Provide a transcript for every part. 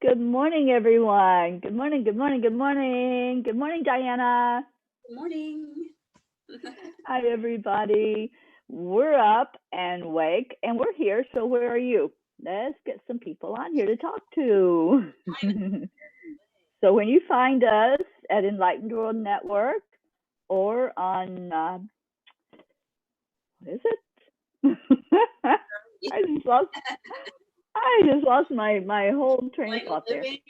Good morning, everyone. Good morning, good morning, good morning. Good morning, Diana. Good morning. Hi, everybody. We're up and awake, and we're here. So where are you? Let's get some people on here to talk to. So when you find us at Enlightened World Network or on, what is it? I just lost. I just lost my whole train of thought there. Living.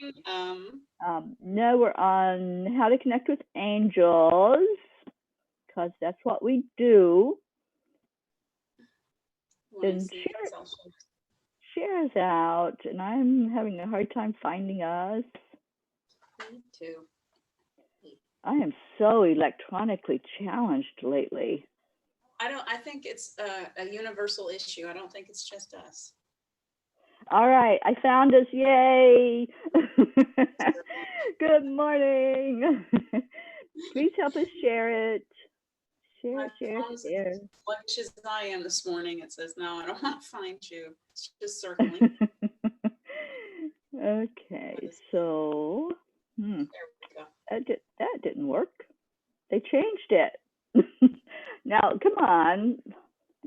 No, we're on How to Connect with Angels, because that's what we do. Then share us out, and I'm having a hard time finding us. Me too. I am so electronically challenged lately. I think it's a universal issue. I don't think it's just us. All right, I found us. Yay! Good morning. Please help us share it. Share. As sluggish as I am this morning, it says, no, I don't want to find you. It's just circling. Okay, so there we go. That didn't work. They changed it. Now, come on,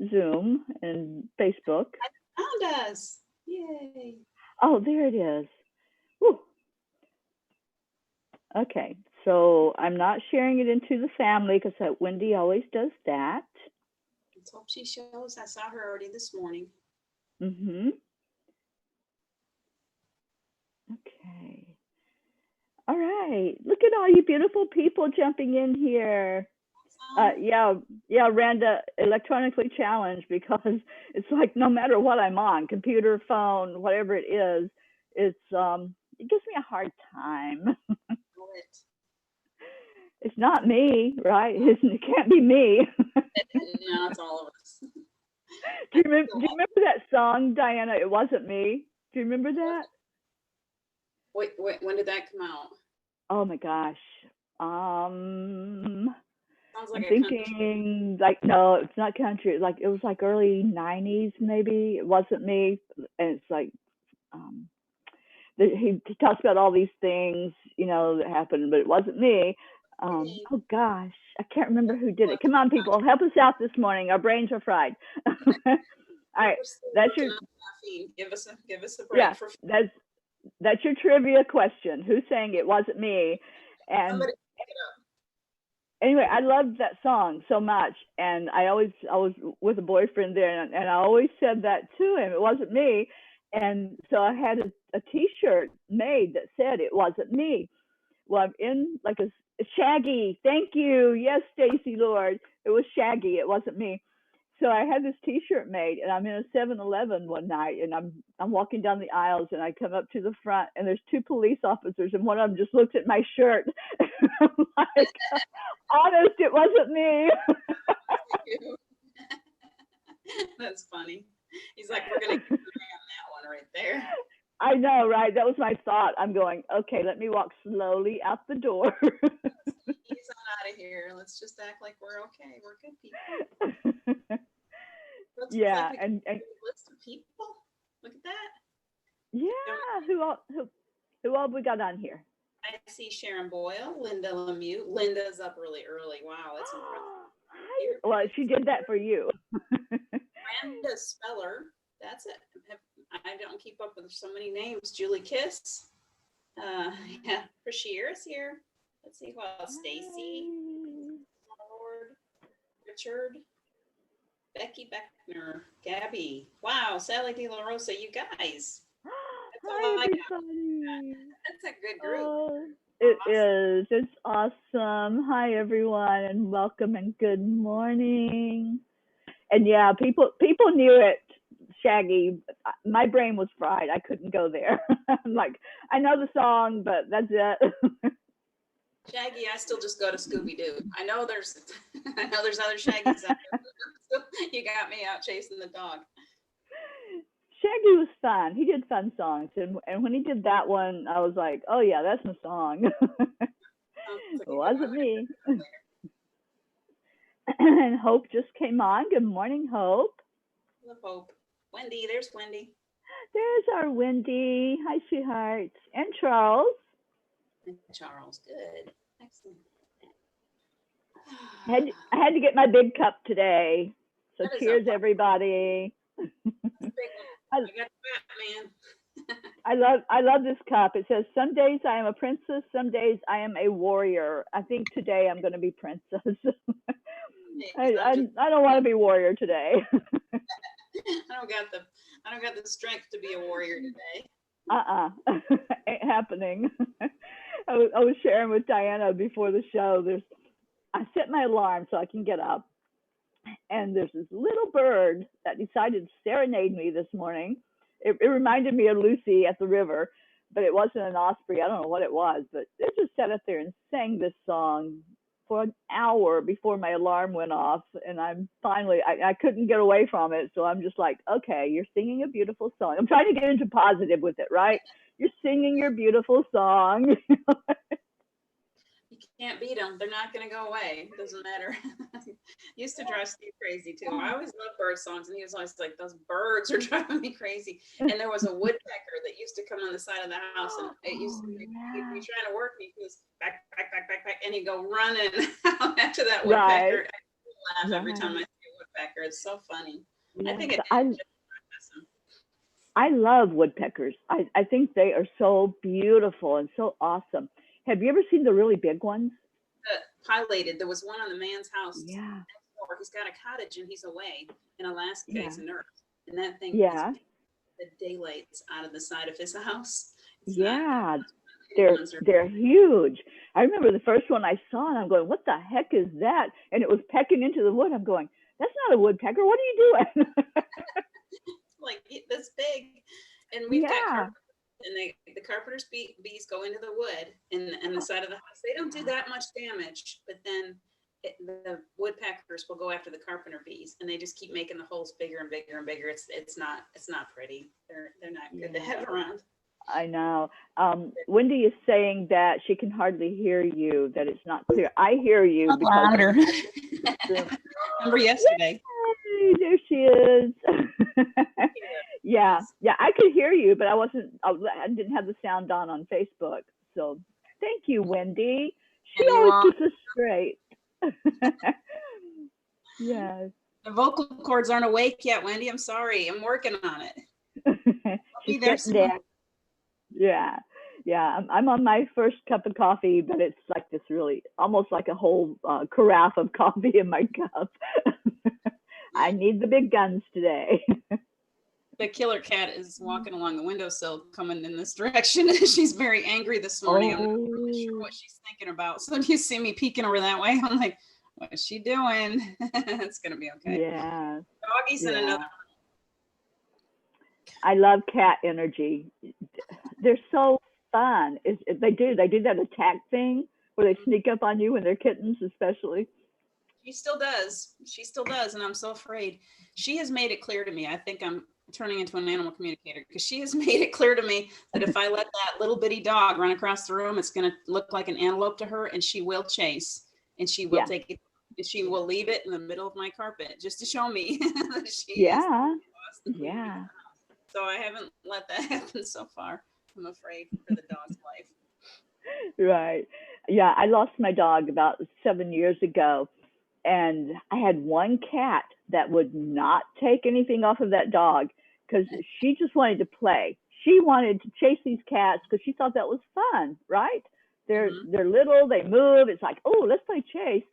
Zoom and Facebook. I found us. Yay. Oh, there it is. Woo. Okay, so I'm not sharing it into the family because Wendy always does that. Let's hope she shows. I saw her already this morning. Mm-hmm. Okay. All right. Look at all you beautiful people jumping in here. Yeah, Randa, electronically challenged, because it's like no matter what I'm on, computer, phone, whatever it is, it gives me a hard time. It's not me, right? It can't be me. No, it's all of us. Do you remember that song, Diana? It wasn't me. Do you remember that? Wait, when did that come out? Oh my gosh. Sounds like I'm thinking like, no, it's not country. Like it was like early 90s maybe. It wasn't me. And it's like he talks about all these things, that happened, but it wasn't me. Oh gosh, I can't remember who did it. Come on, people, help us out this morning. Our brains are fried. All right, that's your. Give us a break. Yeah, that's your trivia question. Who's saying it wasn't me? And anyway, I loved that song so much, and I was with a boyfriend there, and I always said that to him. It wasn't me, and so I had a T-shirt made that said it wasn't me. Well, I'm in like a Shaggy. Thank you. Yes, Stacy Lord. It was Shaggy. It wasn't me. So I had this T-shirt made, and I'm in a 7-Eleven one night, and I'm walking down the aisles, and I come up to the front, and there's two police officers, and one of them just looks at my shirt. I'm like, honest, it wasn't me. That's funny. He's like, we're gonna keep an eye on that one right there. I know, right? That was my thought. I'm going, okay, let me walk slowly out the door. He's on out of here. Let's just act like we're okay. We're good people. Yeah, and list of people. Look at that. Yeah, who all we got on here? I see Sharon Boyle, Linda Lemieux. Linda's up really early. Wow, that's impressive. Well, she did that for you. Brenda Speller. That's it. I don't keep up with so many names. Julie Kiss. Yeah, Prashira's here. Let's see who else. Stacy. Lord. Richard. Becky Beckner. Gabby. Wow, Sally De La Rosa. You guys. Hi, everybody. That's a good group. Oh, it is. It's awesome. Hi, everyone, and welcome and good morning. And yeah, people knew it. Shaggy, my brain was fried. I couldn't go there. I'm like, I know the song, but that's it. Shaggy, I still just go to Scooby Doo. I know there's other Shaggies out there. You got me out chasing the dog. Shaggy was fun. He did fun songs, and when he did that one, I was like, oh yeah, that's my song. It wasn't me. And Hope just came on. Good morning, Hope. Love Hope. Wendy, there's Wendy. There's our Wendy. Hi, sweetheart. And Charles. And Charles, good. Excellent. I had to get my big cup today. So That is cheers, a- everybody. Big one. I got that, man. I love this cup. It says, some days I am a princess, some days I am a warrior. I think today I'm going to be princess. I don't want to be warrior today. I don't got the strength to be a warrior today. Ain't happening. I was sharing with Diana before the show. I set my alarm so I can get up, and there's this little bird that decided to serenade me this morning. It reminded me of Lucy at the river, but it wasn't an osprey. I don't know what it was, but it just sat up there and sang this song for an hour before my alarm went off. And I couldn't get away from it. So I'm just like, okay, you're singing a beautiful song. I'm trying to get into positive with it, right? You're singing your beautiful song. You can't beat them. They're not going to go away. It doesn't matter. Used to drive Steve crazy too. I always loved bird songs, and he was always like, "Those birds are driving me crazy." And there was a woodpecker that used to come on the side of the house, and it used to be trying to work me. He was back, and he'd go running out after that woodpecker. I laugh every time I see a woodpecker. It's so funny. Yeah, I think I love woodpeckers. I think they are so beautiful and so awesome. Have you ever seen the really big ones? Pilated. There was one on the man's house. Yeah. He's got a cottage and he's away in Alaska. He's a nurse, and that thing Yeah. the daylights out of the side of his house. They're huge. I remember the first one I saw, and I'm going, "What the heck is that?" And it was pecking into the wood. I'm going, "That's not a woodpecker. What are you doing?" Like this big, and we've got and the carpenter's bees go into the wood and the side of the house. They don't do that much damage, but then the woodpeckers will go after the carpenter bees, and they just keep making the holes bigger and bigger and bigger. It's not pretty. They're not good to have around. I know. Wendy is saying that she can hardly hear you, that it's not clear. I hear you. Louder. Remember yesterday? Hey, there she is. Yeah, I could hear you, but I didn't have the sound on Facebook. So thank you, Wendy. She always keeps us straight. Yes. The vocal cords aren't awake yet, Wendy. I'm sorry. I'm working on it. I'll be there soon. Yeah. I'm on my first cup of coffee, but it's like this really, almost like a whole carafe of coffee in my cup. I need the big guns today. The killer cat is walking along the windowsill coming in this direction. She's very angry this morning. I'm not really sure what she's thinking about. So if you see me peeking over that way, I'm like, what is she doing? It's going to be okay. Yeah. Doggy's in another room. I love cat energy. They're so fun. They do that attack thing where they sneak up on you when they're kittens, especially. She still does. And I'm so afraid. She has made it clear to me. I think I'm turning into an animal communicator, because she has made it clear to me that if I let that little bitty dog run across the room, it's going to look like an antelope to her, and she will chase, and she will take it. She will leave it in the middle of my carpet just to show me that she is lost. Yeah. So I haven't let that happen so far. I'm afraid for the dog's life. Right. Yeah, I lost my dog about 7 years ago, and I had one cat that would not take anything off of that dog because she just wanted to play. She wanted to chase these cats because she thought that was fun, right? They're little, they move. It's like, oh, let's play chase.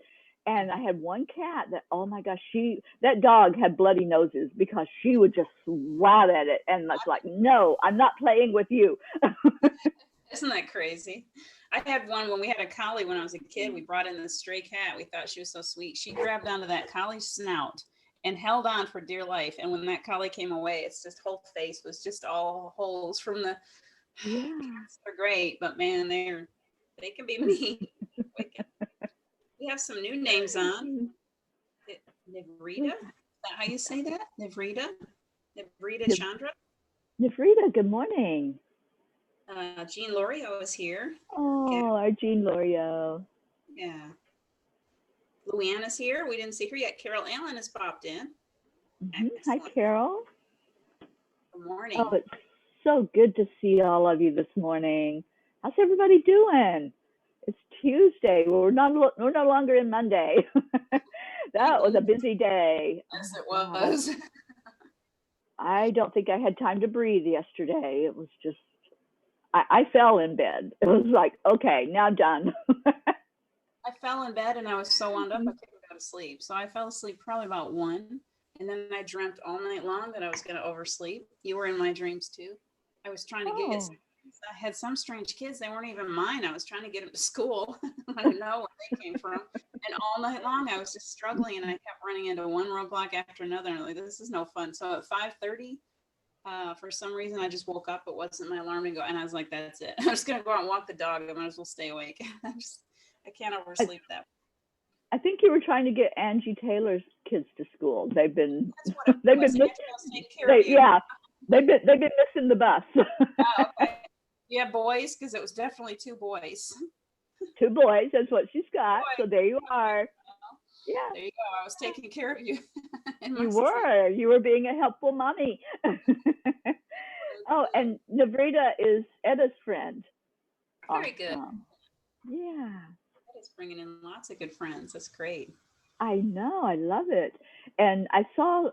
And I had one cat that, oh my gosh, that dog had bloody noses because she would just swat at it. And it's like, no, I'm not playing with you. Isn't that crazy? I had one when we had a collie when I was a kid. We brought in this stray cat. We thought she was so sweet. She grabbed onto that collie's snout and held on for dear life. And when that collie came away, its just whole face was just all holes from the. Yeah, they're great, but man, they can be mean. We have some new names on. Nevrita? Is that how you say that? Nevrita Chandra? Nevrita, good morning. Jean Lorio is here. Oh, our Jean Lorio. Yeah. Luanna's here. We didn't see her yet. Carol Allen has popped in. Hi, Carol. Good morning. Oh, so good to see all of you this morning. How's everybody doing? It's Tuesday. We're no longer in Monday. That was a busy day. Yes, it was. I don't think I had time to breathe yesterday. It was just, I fell in bed. It was like, okay, now done. I fell in bed and I was so wound up I couldn't go to sleep. So I fell asleep probably about 1. And then I dreamt all night long that I was going to oversleep. You were in my dreams too. I was trying to get. I had some strange kids. They weren't even mine. I was trying to get them to school. I didn't know where they came from. And all night long, I was just struggling, and I kept running into one roadblock after another. And I'm like, this is no fun. So at 5:30, for some reason, I just woke up. It wasn't my alarm to go, and I was like, that's it. I'm just going to go out and walk the dog. I might as well stay awake. I can't oversleep that. I think you were trying to get Angie Taylor's kids to school. They've been missing the bus. Oh, okay. Yeah, boys, because it was definitely 2 boys. 2 boys, that's what she's got. So there you are. Yeah. There you go. I was taking care of you. You were being a helpful mommy. Oh, and Navrita is Edda's friend. Very good. Yeah. Edda's bringing in lots of good friends. That's great. I know. I love it. And I saw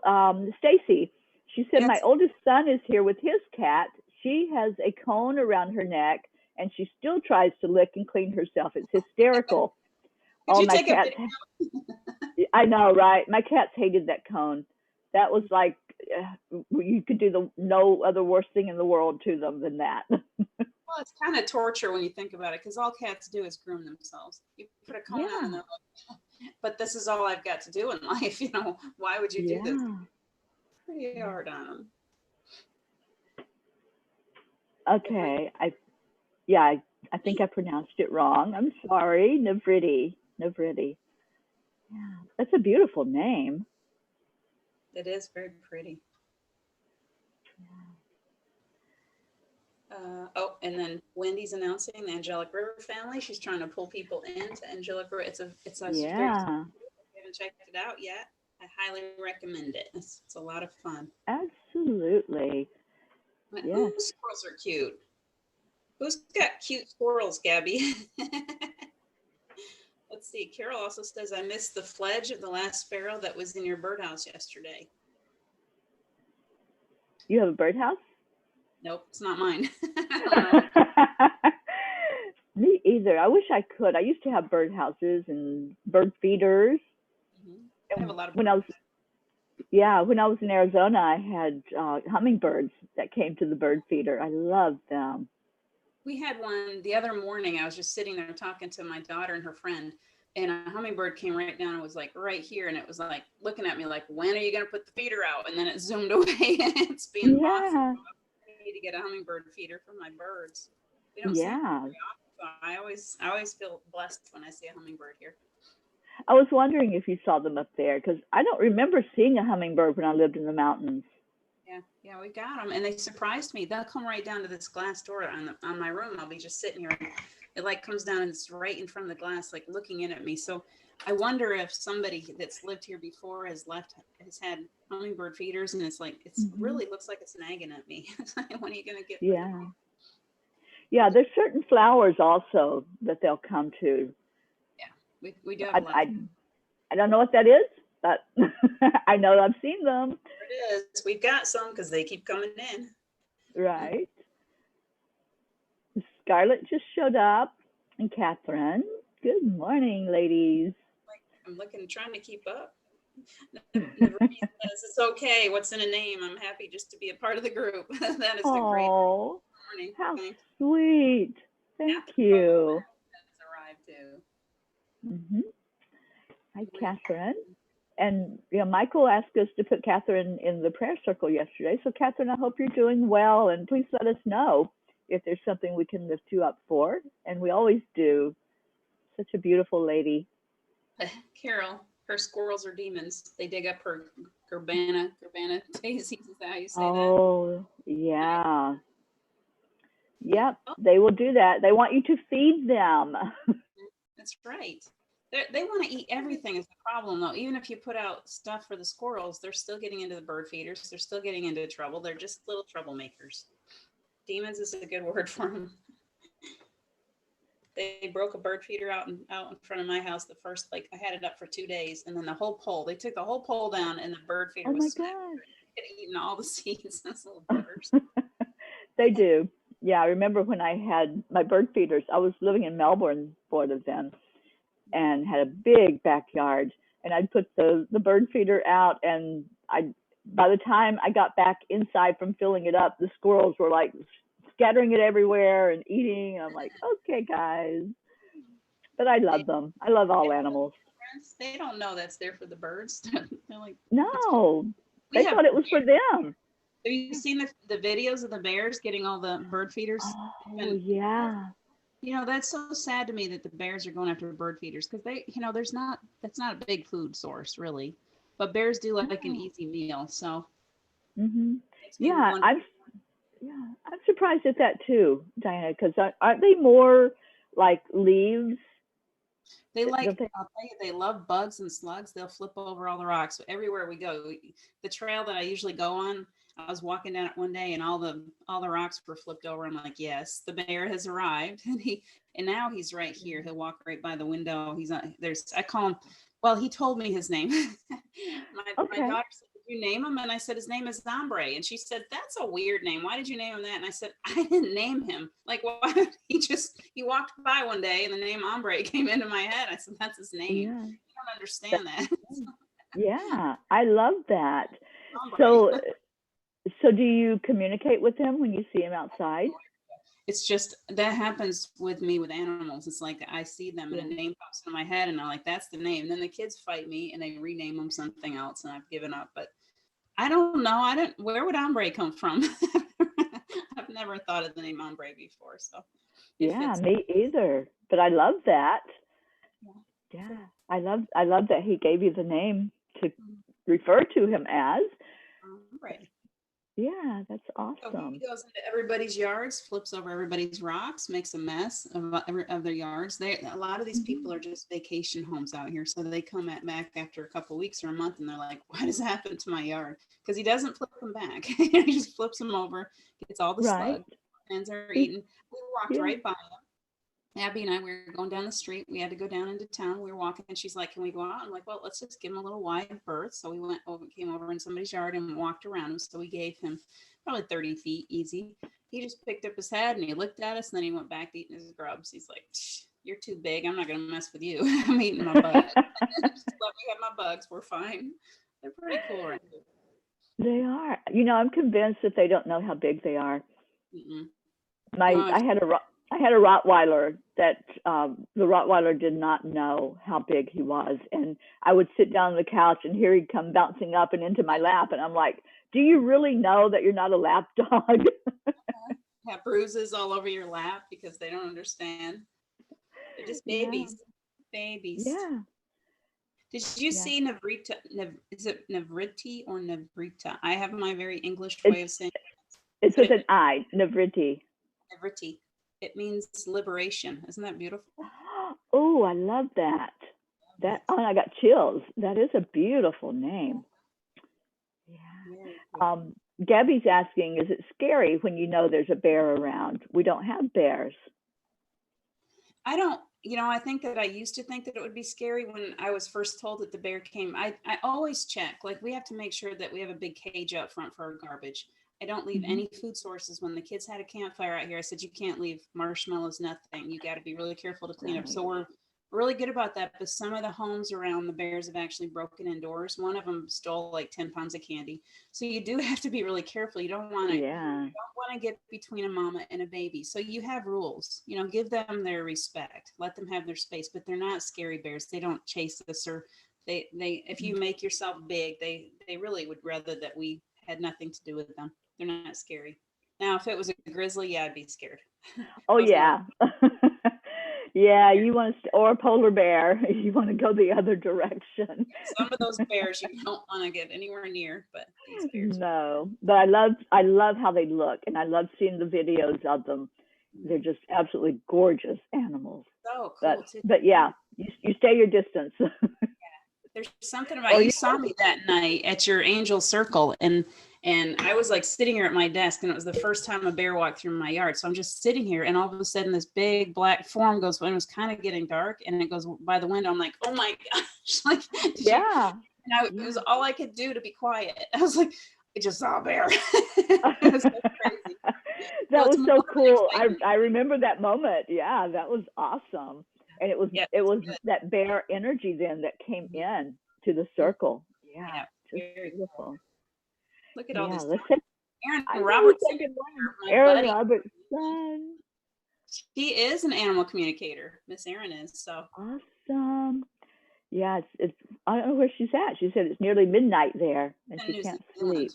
Stacy. She said, my oldest son is here with his cat. She has a cone around her neck, and she still tries to lick and clean herself. It's hysterical. Did you take a video? I know, right? My cats hated that cone. That was like, you could do no other worse thing in the world to them than that. Well, it's kind of torture when you think about it, because all cats do is groom themselves. You put a cone on and they're like, but this is all I've got to do in life. Why would you do this? Pretty hard on them. Okay, I think I pronounced it wrong. I'm sorry, Navriti. Yeah, that's a beautiful name. It is very pretty. And then Wendy's announcing the Angelic River family. She's trying to pull people into Angelic River. It's a if you haven't checked it out yet, I highly recommend it. It's a lot of fun. Absolutely. Yes. Ooh, squirrels are cute. Who's got cute squirrels, Gabby? Let's see. Carol also says, I missed the fledge of the last sparrow that was in your birdhouse yesterday. You have a birdhouse? Nope, it's not mine. I don't know. Me either. I wish I could. I used to have birdhouses and bird feeders. I have a lot of when I was in Arizona, I had hummingbirds that came to the bird feeder. I loved them. We had one the other morning. I was just sitting there talking to my daughter and her friend, and a hummingbird came right down and was like right here, and it was like looking at me like, when are you going to put the feeder out? And then it zoomed away. It's being awesome. I need to get a hummingbird feeder for my birds. We don't see them very often, so I always feel blessed when I see a hummingbird here. I was wondering if you saw them up there, because I don't remember seeing a hummingbird when I lived in the mountains. Yeah, we got them, and they surprised me. They'll come right down to this glass door on my room. I'll be just sitting here, and it like comes down and it's right in front of the glass, like looking in at me. So I wonder if somebody that's lived here before has had hummingbird feeders, and it's like really looks like it's nagging at me. When are you gonna get? Yeah. There's certain flowers also that they'll come to. Yeah, we do have I don't know what that is, but I know I've seen them. There it is. We've got some because they keep coming in. Right. Scarlett just showed up, and Catherine. Good morning, ladies. I'm trying to keep up. Navriti says it's okay. What's in a name? I'm happy just to be a part of the group. That is a great morning. How sweet. Thank you. Has arrived too. Hi, Catherine. And Michael asked us to put Catherine in the prayer circle yesterday. So Catherine, I hope you're doing well, and please let us know if there's something we can lift you up for. And we always do. Such a beautiful lady. Carol, her squirrels are demons. They dig up her Urbana daisies. Is that how you say that? Oh, yeah. Yep, they will do that. They want you to feed them. That's right. They want to eat everything is the problem, though. Even if you put out stuff for the squirrels, they're still getting into the bird feeders. They're still getting into trouble. They're just little troublemakers. Demons is a good word for them. They broke a bird feeder out in front of my house. The first, like, I had it up for 2 days, and then the whole pole. They took the whole pole down, and the bird feeder Oh my was gosh. had eaten all the seeds. Those little buggers. They do. Yeah, I remember when I had my bird feeders. I was living in Melbourne, Florida then, and had a big backyard. And I'd put the bird feeder out, and by the time I got back inside from filling it up, the squirrels were like scattering it everywhere and eating. I'm like, okay, guys. But I love them. I love all animals. They don't know that's there for the birds. They're like, no, they thought it was for them. Have you seen the videos of the bears getting all the bird feeders? Oh, yeah. You know, that's so sad to me that the bears are going after bird feeders because they, you know, that's not a big food source really, but bears do like an easy meal. So, yeah, I'm surprised at that too, Diana, because aren't they more like leaves? I'll tell you, they love bugs and slugs. They'll flip over all the rocks. So everywhere we go, the trail that I usually go on, I was walking down it one day and all the rocks were flipped over. I'm like, yes, the bear has arrived. And now he's right here. He'll walk right by the window. He's on I call him, well, he told me his name. My daughter said, did you name him? And I said, his name is Hombre. And she said, that's a weird name. Why did you name him that? And I said, I didn't name him. Like, why? He walked by one day and the name Hombre came into my head. I said, that's his name. Yeah. I don't understand that. Yeah, I love that. Hombre. So do you communicate with him when you see him outside? It's just that happens with me with animals. It's like I see them and a name pops in my head and I'm like, that's the name. And then the kids fight me and they rename them something else and I've given up. But I don't know. Where would Hombre come from? I've never thought of the name Hombre before. So yeah, me either. But I love that. Yeah. I love that he gave you the name to refer to him as. Hombre. Yeah, that's awesome. So he goes into everybody's yards, flips over everybody's rocks, makes a mess of their yards. A lot of these people are just vacation homes out here. So they come back after a couple of weeks or a month and they're like, what has happened to my yard? Because he doesn't flip them back. He just flips them over, gets all the slugs, and they're eating. We walked right by him. Abby and I, we were going down the street. We had to go down into town. We were walking and she's like, can we go out? I'm like, well, let's just give him a little wide berth. So we came over in somebody's yard and walked around him. So we gave him probably 30 feet easy. He just picked up his head and he looked at us and then he went back to eating his grubs. He's like, you're too big. I'm not going to mess with you. I'm eating my bugs. Just let me have my bugs. We're fine. They're pretty cool right here. They are. You know, I'm convinced that they don't know how big they are. I had a Rottweiler that the Rottweiler did not know how big he was. And I would sit down on the couch and here he'd come bouncing up and into my lap. And I'm like, do you really know that you're not a lap dog? Have bruises all over your lap because they don't understand. They're just babies. Babies. Yeah. Did you see Nevrita? Is it Nevriti or Nevrita? I have my very English way of saying it. It's with an I, Nevriti. Nevriti. It means liberation. Isn't that beautiful? Oh, I love that. I got chills. That is a beautiful name. Yeah. Gabby's asking, is it scary when you know there's a bear around? We don't have bears. I don't, I think that I used to think that it would be scary when I was first told that the bear came. I always check, like we have to make sure that we have a big cage out front for our garbage. I don't leave any food sources. When the kids had a campfire out here, I said, you can't leave marshmallows, nothing. You got to be really careful to clean up. So we're really good about that. But some of the homes around the bears have actually broken indoors. One of them stole like 10 pounds of candy. So you do have to be really careful. You don't want to get between a mama and a baby. So you have rules, give them their respect, let them have their space, but they're not scary bears. They don't chase us or they if you make yourself big, they really would rather that we had nothing to do with them. They're not scary. Now, if it was a grizzly, I'd be scared. Oh, yeah. Yeah, you want to, or a polar bear, you want to go the other direction. Some of those bears you don't want to get anywhere near, but these bears. No, but I love how they look, and I love seeing the videos of them. They're just absolutely gorgeous animals. So cool, too. But yeah, you stay your distance. There's something about you saw me that night at your angel circle, and And I was like sitting here at my desk, and it was the first time a bear walked through my yard. So I'm just sitting here, and all of a sudden this big black form goes, when it was kind of getting dark, and it goes by the window. I'm like, oh my gosh. Like, it was all I could do to be quiet. I was like, I just saw a bear. It was so crazy. That was so cool. I remember that moment. Yeah, that was awesome. And it was that bear energy then that came in to the circle. Yeah, just beautiful. Cool. Look at all this. Aaron Robertson. Aaron Robertson. She is an animal communicator. Miss Aaron is. So awesome. Yeah, it's I don't know where she's at. She said it's nearly midnight there and she can't sleep.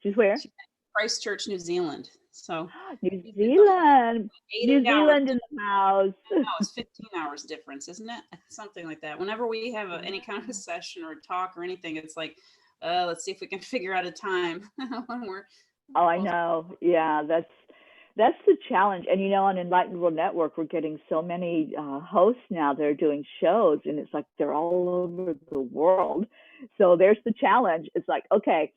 She's where? She's at Christchurch, New Zealand. So New Zealand in the house. No, it's 15 hours difference, isn't it? Something like that. Whenever we have any kind of a session or talk or anything, it's like, let's see if we can figure out a time when we're. Oh, I know. Yeah, that's the challenge. And on Enlightened World Network, we're getting so many hosts now that are doing shows, and it's like they're all over the world. So there's the challenge. It's like, okay,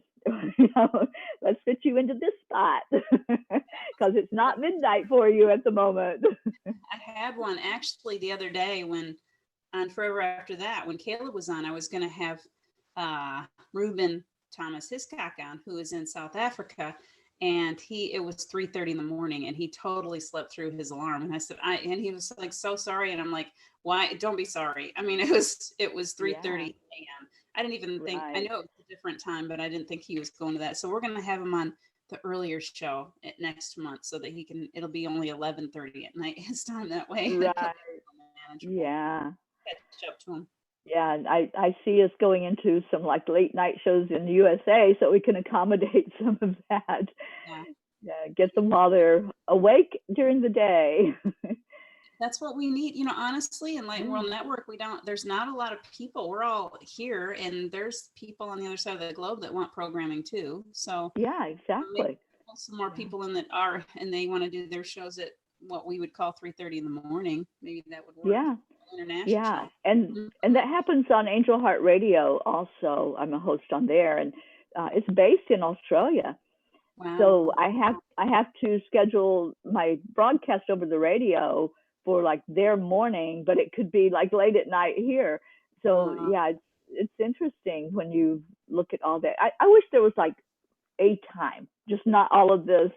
let's fit you into this spot because it's not midnight for you at the moment. I had one actually the other day on Forever After That, when Caleb was on, I was going to have Ruben Thomas Hiscock on, who is in South Africa. And it was 3:30 in the morning, and he totally slept through his alarm. And I said, and he was like, so sorry. And I'm like, why? Don't be sorry. I mean, it was 3:30 a.m. I didn't even think, I know it was a different time, but I didn't think he was going to that. So we're going to have him on the earlier show next month so that it'll be only 11:30 at night his time that way. Right. Yeah. Catch up to him. Yeah, I see us going into some like late night shows in the USA so we can accommodate some of that. Yeah, get them while they're awake during the day. That's what we need. Honestly, Enlightened World Network, there's not a lot of people. We're all here, and there's people on the other side of the globe that want programming too. So yeah, exactly. Some more people in that are, and they want to do their shows at what we would call 3:30 in the morning. Maybe that would work. Yeah. International. Yeah, and that happens on Angel Heart Radio also. I'm a host on there, and it's based in Australia. Wow. So I have to schedule my broadcast over the radio for like their morning, but it could be like late at night here. So yeah, it's interesting when you look at all that. I wish there was like a time, just not all of this,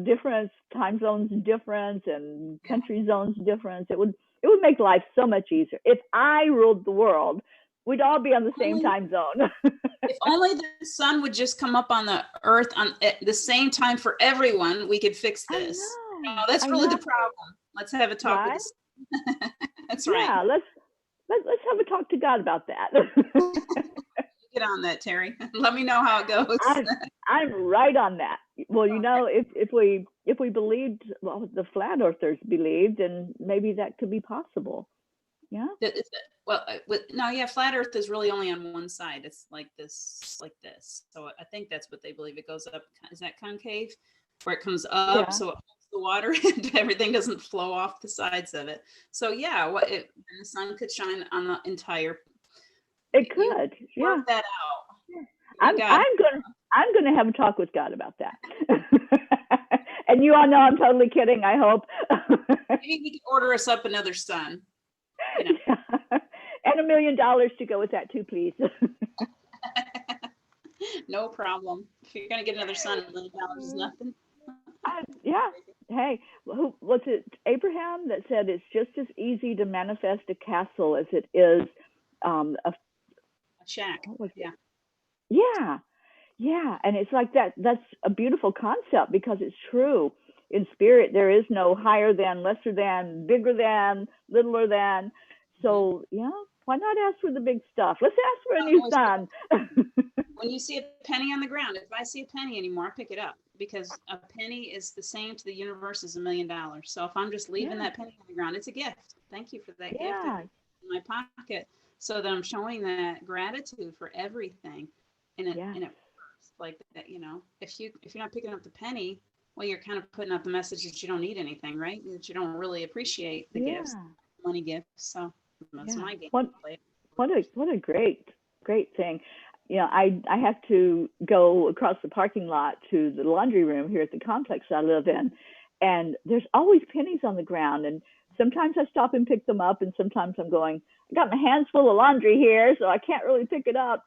different time zones difference and country zones difference. It would make life so much easier. If I ruled the world, we'd all be on the same time zone. If only the sun would just come up on the earth at the same time for everyone, we could fix this. That's really the problem. Let's have a talk with the That's right. Yeah, let's have a talk to God about that. Get on that, Teri. Let me know how it goes. I'm right on that. Well, if we believed, well, the flat earthers believed, then maybe that could be possible. Yeah. Flat Earth is really only on one side. It's like this. So I think that's what they believe. It goes up. Is that concave? Where it comes up, so it holds the water and everything doesn't flow off the sides of it. So the sun could shine on the entire. It could. Work that out. I'm gonna have a talk with God about that. And you all know I'm totally kidding, I hope. Maybe he can order us up another sun. And $1 million to go with that too, please. No problem. If you're gonna get another sun, $1 million is nothing. Yeah. Hey, was it Abraham that said it's just as easy to manifest a castle as it is a shack? Yeah, and it's like that. That's a beautiful concept because it's true. In spirit, there is no higher than, lesser than, bigger than, littler than. So why not ask for the big stuff? Let's ask for a new sun. When you see a penny on the ground, if I see a penny anymore, I pick it up because a penny is the same to the universe as $1 million. So if I'm just leaving that penny on the ground, it's a gift. Thank you for that gift in my pocket. So that I'm showing that gratitude for everything, and it works like that. If you're not picking up the penny, well, you're kind of putting out the message that you don't need anything, right? That you don't really appreciate the gifts, money gifts. So that's my game. What a great thing. I have to go across the parking lot to the laundry room here at the complex I live in, and there's always pennies on the ground. And sometimes I stop and pick them up, and sometimes I'm going, I got my hands full of laundry here, so I can't really pick it up.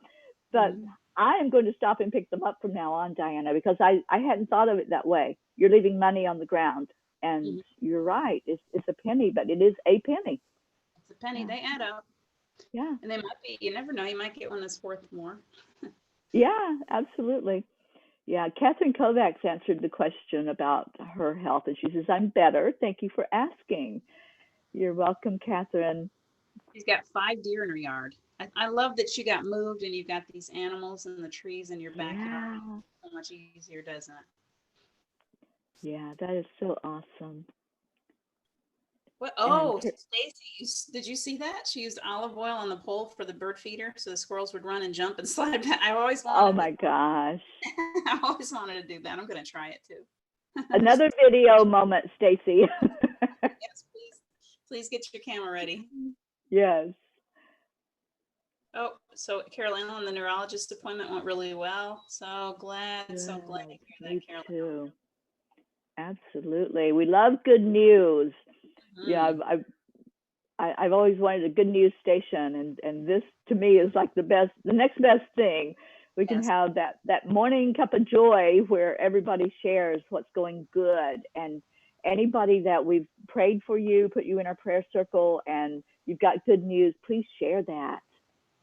But I am going to stop and pick them up from now on, Diana, because I hadn't thought of it that way. You're leaving money on the ground, and you're right. It's a penny, but it is a penny. It's a penny. Yeah. They add up. Yeah. And they might be, you never know, you might get one that's worth more. Yeah, absolutely. Yeah, Catherine Kovacs answered the question about her health, and she says, I'm better. Thank you for asking. You're welcome, Catherine. She's got 5 deer in her yard. I love that she got moved and you've got these animals and the trees in your backyard. Yeah. So much easier, doesn't it? Yeah, that is so awesome. What? Oh, Stacy, did you see that? She used olive oil on the pole for the bird feeder, so the squirrels would run and jump and slide back. I always wanted. Oh my gosh! I always wanted to do that. I'm going to try it too. Another video moment, Stacy. Yes, please get your camera ready. Yes. Oh, so Carolyn, the neurologist appointment went really well. So glad to hear that, Carolyn. Too. Absolutely, we love good news. Yeah, I've always wanted a good news station, and this to me is like the next best thing. We can have that morning cup of joy where everybody shares what's going good, and anybody that we've prayed for you, put you in our prayer circle, and you've got good news, please share that.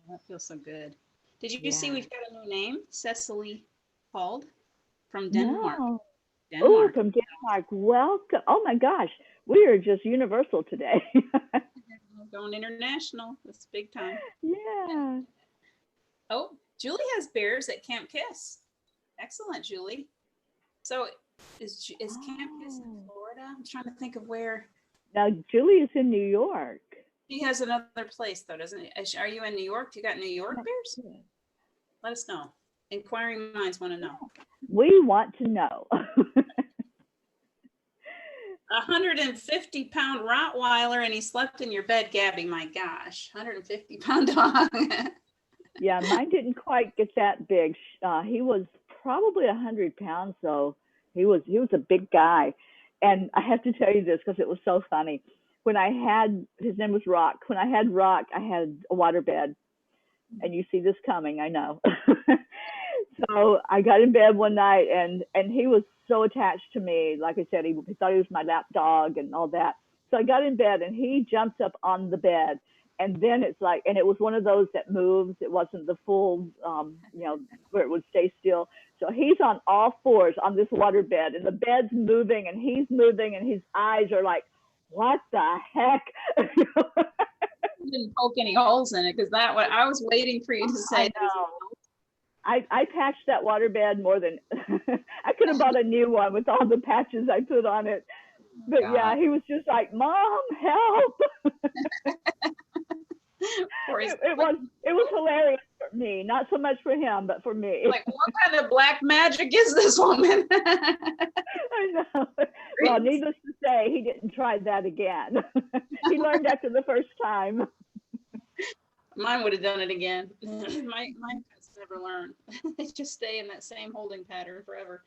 That feels so good. Did you see we've got a new name, Cecily called from Denmark? No. Oh, from Denmark. Welcome. Oh my gosh, we are just universal today. Going international. That's big time. Yeah. Oh, Julie has bears at Camp Kiss. Excellent, Julie. So is Camp Kiss in Florida? I'm trying to think of where. Now, Julie is in New York. She has another place, though, doesn't it? Are you in New York? Do you got New York bears? Let us know. Inquiring minds want to know. We want to know. 150-pound Rottweiler, and he slept in your bed, Gabby. My gosh, 150-pound dog. Yeah, mine didn't quite get that big. He was probably 100 pounds, though. He was a big guy. And I have to tell you this because it was so funny. When I had, his name was Rock. When I had Rock, I had a waterbed. And you see this coming, I know. So I got in bed one night, and he was so attached to me. Like I said, he thought he was my lap dog and all that. So I got in bed, and he jumped up on the bed. And then it's like, and it was one of those that moves. It wasn't the full, where it would stay still. So he's on all fours on this water bed, and the bed's moving, and he's moving, and his eyes are like, what the heck? Didn't poke any holes in it, because that what I was waiting for you to say. I patched that water bed more than I could have bought a new one with all the patches I put on it. But yeah, he was just like, Mom, help. It was hilarious for me, not so much for him, but for me. Like, what kind of black magic is this woman? I know. Well, needless to say, he didn't try that again. He learned after the first time. Mine would have done it again. My pets never learn. They just stay in that same holding pattern forever.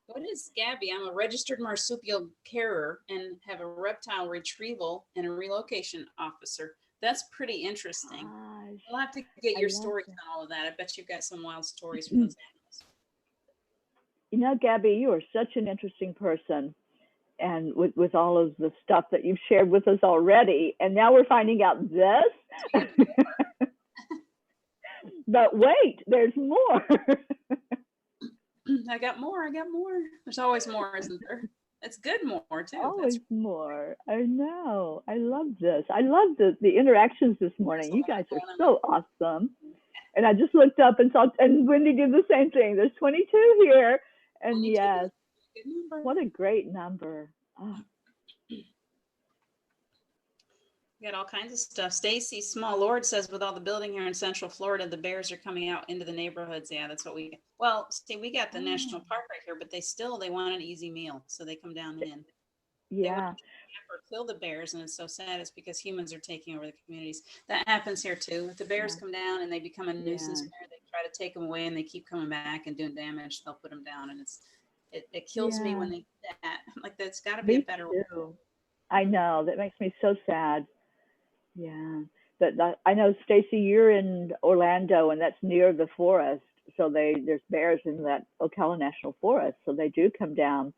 What is Gabby? I'm a registered marsupial carer and have a reptile retrieval and a relocation officer. That's pretty interesting. Gosh, I'll have to get your stories on all of that. I bet you've got some wild stories for those animals. You know, Gabby, you are such an interesting person. And with all of the stuff that you've shared with us already. And now we're finding out this. But wait, there's more. I got more. There's always more, isn't there? It's good more, too. Always more. I know. I love this. I love the interactions this morning. You guys are so awesome. And I just looked up and saw, and Wendy did the same thing. There's 22 here. And 22. Yes. What a great number. Oh. We got all kinds of stuff. Stacy Small Lord says, with all the building here in Central Florida, the bears are coming out into the neighborhoods. Yeah, that's what we, well, see, we got the national park right here, but they want an easy meal. So they come down in. Yeah. Or kill the bears, and it's so sad. It's because humans are taking over the communities. That happens here too. If the bears come down and they become a nuisance bear, they try to take them away, and they keep coming back and doing damage. They'll put them down, and it kills me when they do that. Like, that's got to be a better way. I know, that makes me so sad. Yeah, but I know, Stacy, you're in Orlando, and that's near the forest. So there's bears in that Ocala National Forest, so they do come down.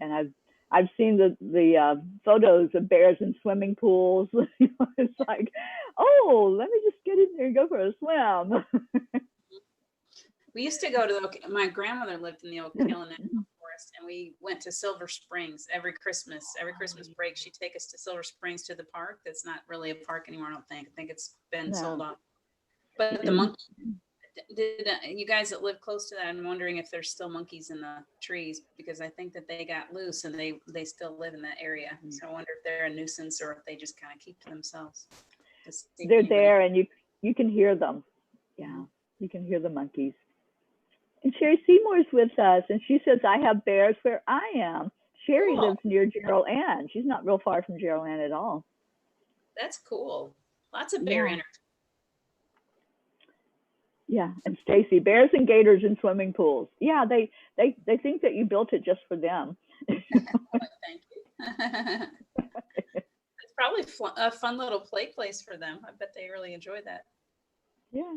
And I've seen the photos of bears in swimming pools. It's like, oh, let me just get in there and go for a swim. We used to go to my grandmother lived in the Ocala National Forest, and we went to Silver Springs every Christmas. Every Christmas break, she'd take us to Silver Springs, to the park. That's not really a park anymore, I don't think. I think it's been sold off. But the monkey, you guys that live close to that, I'm wondering if there's still monkeys in the trees, because I think that they got loose and they still live in that area. So I wonder if they're a nuisance or if they just kind of keep to themselves. They're there, and you can hear them. Yeah, you can hear the monkeys. And Sherry Seymour's with us, and she says, I have bears where I am. Sherry lives near Gerald Ann. She's not real far from Gerald Ann at all. That's cool. Lots of bear energy. Yeah, and Stacy, bears and gators in swimming pools. Yeah, they think that you built it just for them. Thank you. It's probably a fun little play place for them. I bet they really enjoy that. Yeah.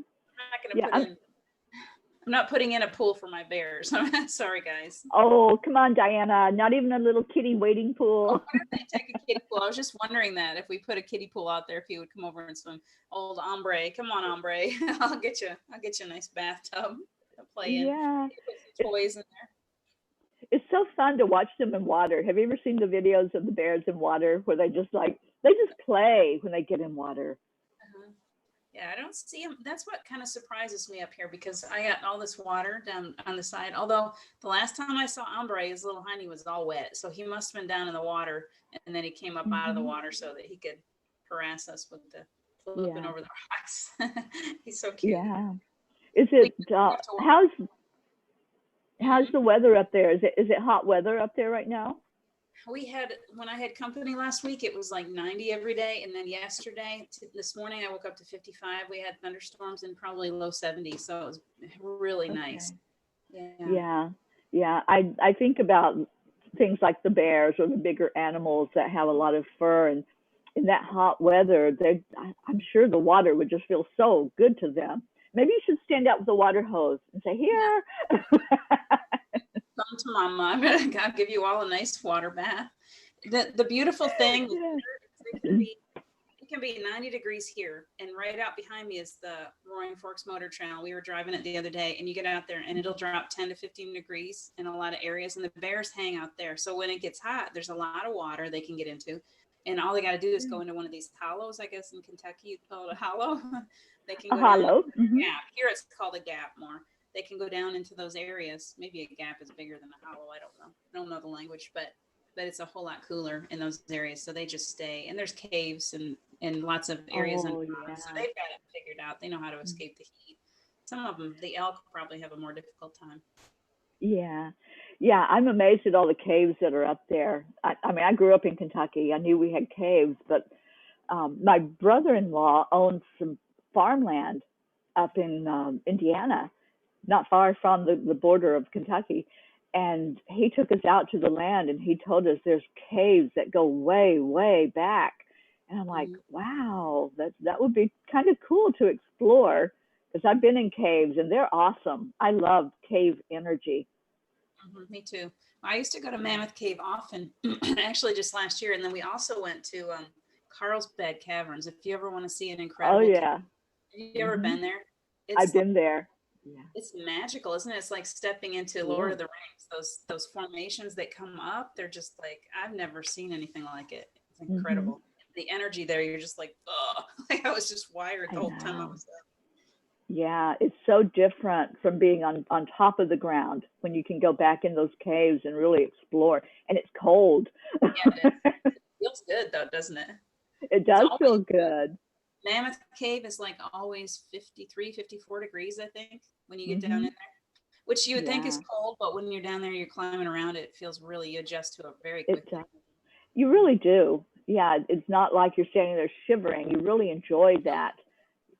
I'm not putting in a pool for my bears. Sorry, guys. Oh, come on, Diana. Not even a little kiddie wading pool. Why don't they take a kiddie pool? I was just wondering that if we put a kiddie pool out there, if he would come over and swim. Old hombre, come on, hombre. I'll get you a nice bathtub to play in. Yeah. Put some toys in there. It's so fun to watch them in water. Have you ever seen the videos of the bears in water where they just play when they get in water? Yeah, I don't see them. That's what kind of surprises me up here, because I got all this water down on the side. Although the last time I saw Ombre, his little hiney was all wet. So he must have been down in the water, and then he came up out of the water so that he could harass us with the flipping over the rocks. He's so cute. Yeah. Is it, how's the weather up there? Is it hot weather up there right now? When I had company last week, it was like 90 every day. And then this morning, I woke up to 55. We had thunderstorms and probably low 70s. So it was really nice. Yeah. I think about things like the bears or the bigger animals that have a lot of fur, and in that hot weather, I'm sure the water would just feel so good to them. Maybe you should stand out with a water hose and say, here. Come to mama. I'll give you all a nice water bath. The beautiful thing, it can be 90 degrees here, and right out behind me is the Roaring Forks Motor Trail. We were driving it the other day, and you get out there and it'll drop 10 to 15 degrees in a lot of areas, and the bears hang out there. So when it gets hot, there's a lot of water they can get into, and all they got to do is go into one of these hollows. I guess in Kentucky you call it a hollow. They can go a hollow. Yeah, here it's called a gap more. They can go down into those areas. Maybe a gap is bigger than a hollow. I don't know. I don't know the language, but it's a whole lot cooler in those areas. So they just stay. And there's caves and lots of areas. So they've got it figured out. They know how to escape the heat. Some of them, the elk, probably have a more difficult time. Yeah. I'm amazed at all the caves that are up there. I mean, I grew up in Kentucky. I knew we had caves, but my brother-in-law owns some farmland up in Indiana, not far from the border of Kentucky. And he took us out to the land, and he told us there's caves that go way, way back. And I'm like, wow, that would be kind of cool to explore, because I've been in caves and they're awesome. I love cave energy. Me too. I used to go to Mammoth Cave often, actually just last year. And then we also went to Carlsbad Caverns. If you ever want to see an incredible cave. Have you ever been there? I've been there. Yeah. It's magical, isn't it? It's like stepping into Lord of the Rings. Those formations that come up, they're just like, I've never seen anything like it. It's incredible. The energy there, you're just like, oh, like I was just wired the whole time I was there. Yeah, it's so different from being on top of the ground, when you can go back in those caves and really explore. And it's cold. Yeah, it feels good though, doesn't it? It does feel good. Mammoth Cave is like always 53, 54 degrees, I think, when you get down in there, which you would think is cold, but when you're down there, you're climbing around, it feels really, you adjust to it very quickly. You really do. Yeah, it's not like you're standing there shivering. You really enjoy that.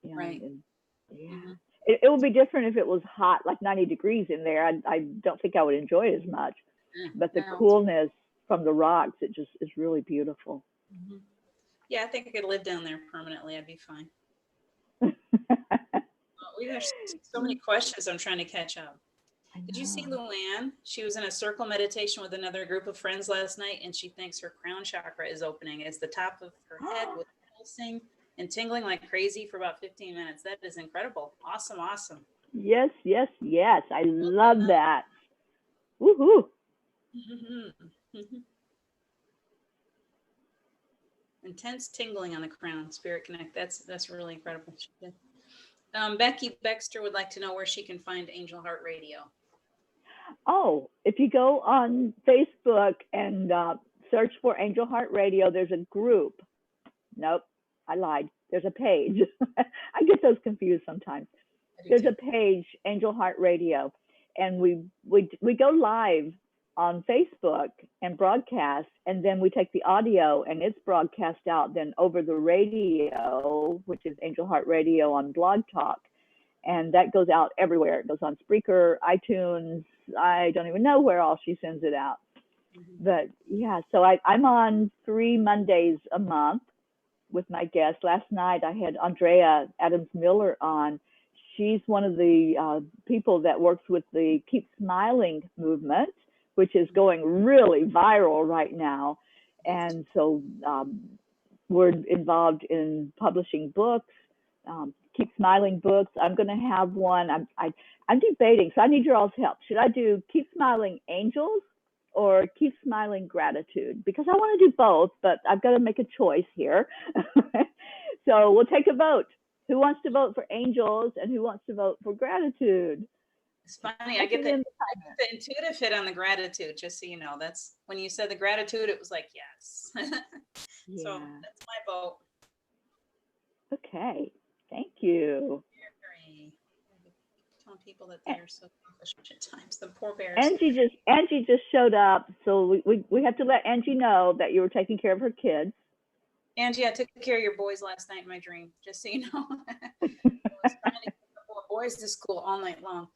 You know, Right. and, yeah. Mm-hmm. It would be different if it was hot, like 90 degrees in there. I don't think I would enjoy it as much. But the No. coolness from the rocks, it just is really beautiful. Mm-hmm. Yeah, I think I could live down there permanently. I'd be fine. There's so many questions I'm trying to catch up. Did you see Luann? She was in a circle meditation with another group of friends last night, and she thinks her crown chakra is opening as the top of her head was pulsing and tingling like crazy for about 15 minutes. That is incredible. Awesome, awesome. Yes, yes, yes. I love that. Woohoo. Intense tingling on the crown, Spirit Connect. That's really incredible. Becky Baxter would like to know where she can find Angel Heart Radio. Oh, if you go on Facebook and search for Angel Heart Radio, there's a group. Nope, I lied. There's a page. I get those confused sometimes. There's a page, Angel Heart Radio, and we go live on Facebook and broadcast, and then we take the audio and it's broadcast out then over the radio, which is Angel Heart Radio on Blog Talk, and that goes out everywhere. It goes on Spreaker, iTunes. I don't even know where all she sends it out. But yeah, so I'm on 3 Mondays a month with my guests. Last night I had Andrea Adams Miller on. She's one of the people that works with the Keep Smiling movement, which is going really viral right now. And so we're involved in publishing books, Keep Smiling books. I'm going to have one. I'm debating, so I need your all's help. Should I do Keep Smiling Angels or Keep Smiling Gratitude? Because I want to do both, but I've got to make a choice here. So we'll take a vote. Who wants to vote for angels and who wants to vote for gratitude? It's funny. I get the intuitive hit on the gratitude, just so you know. That's when you said the gratitude, it was like, yes. Yeah. So that's my vote. Okay. Thank you. Telling people that they're so selfish at times, the poor bears. Angie just showed up, so we have to let Angie know that you were taking care of her kids. Angie, I took care of your boys last night in my dream, just so you know. I was trying to get the boys to school all night long.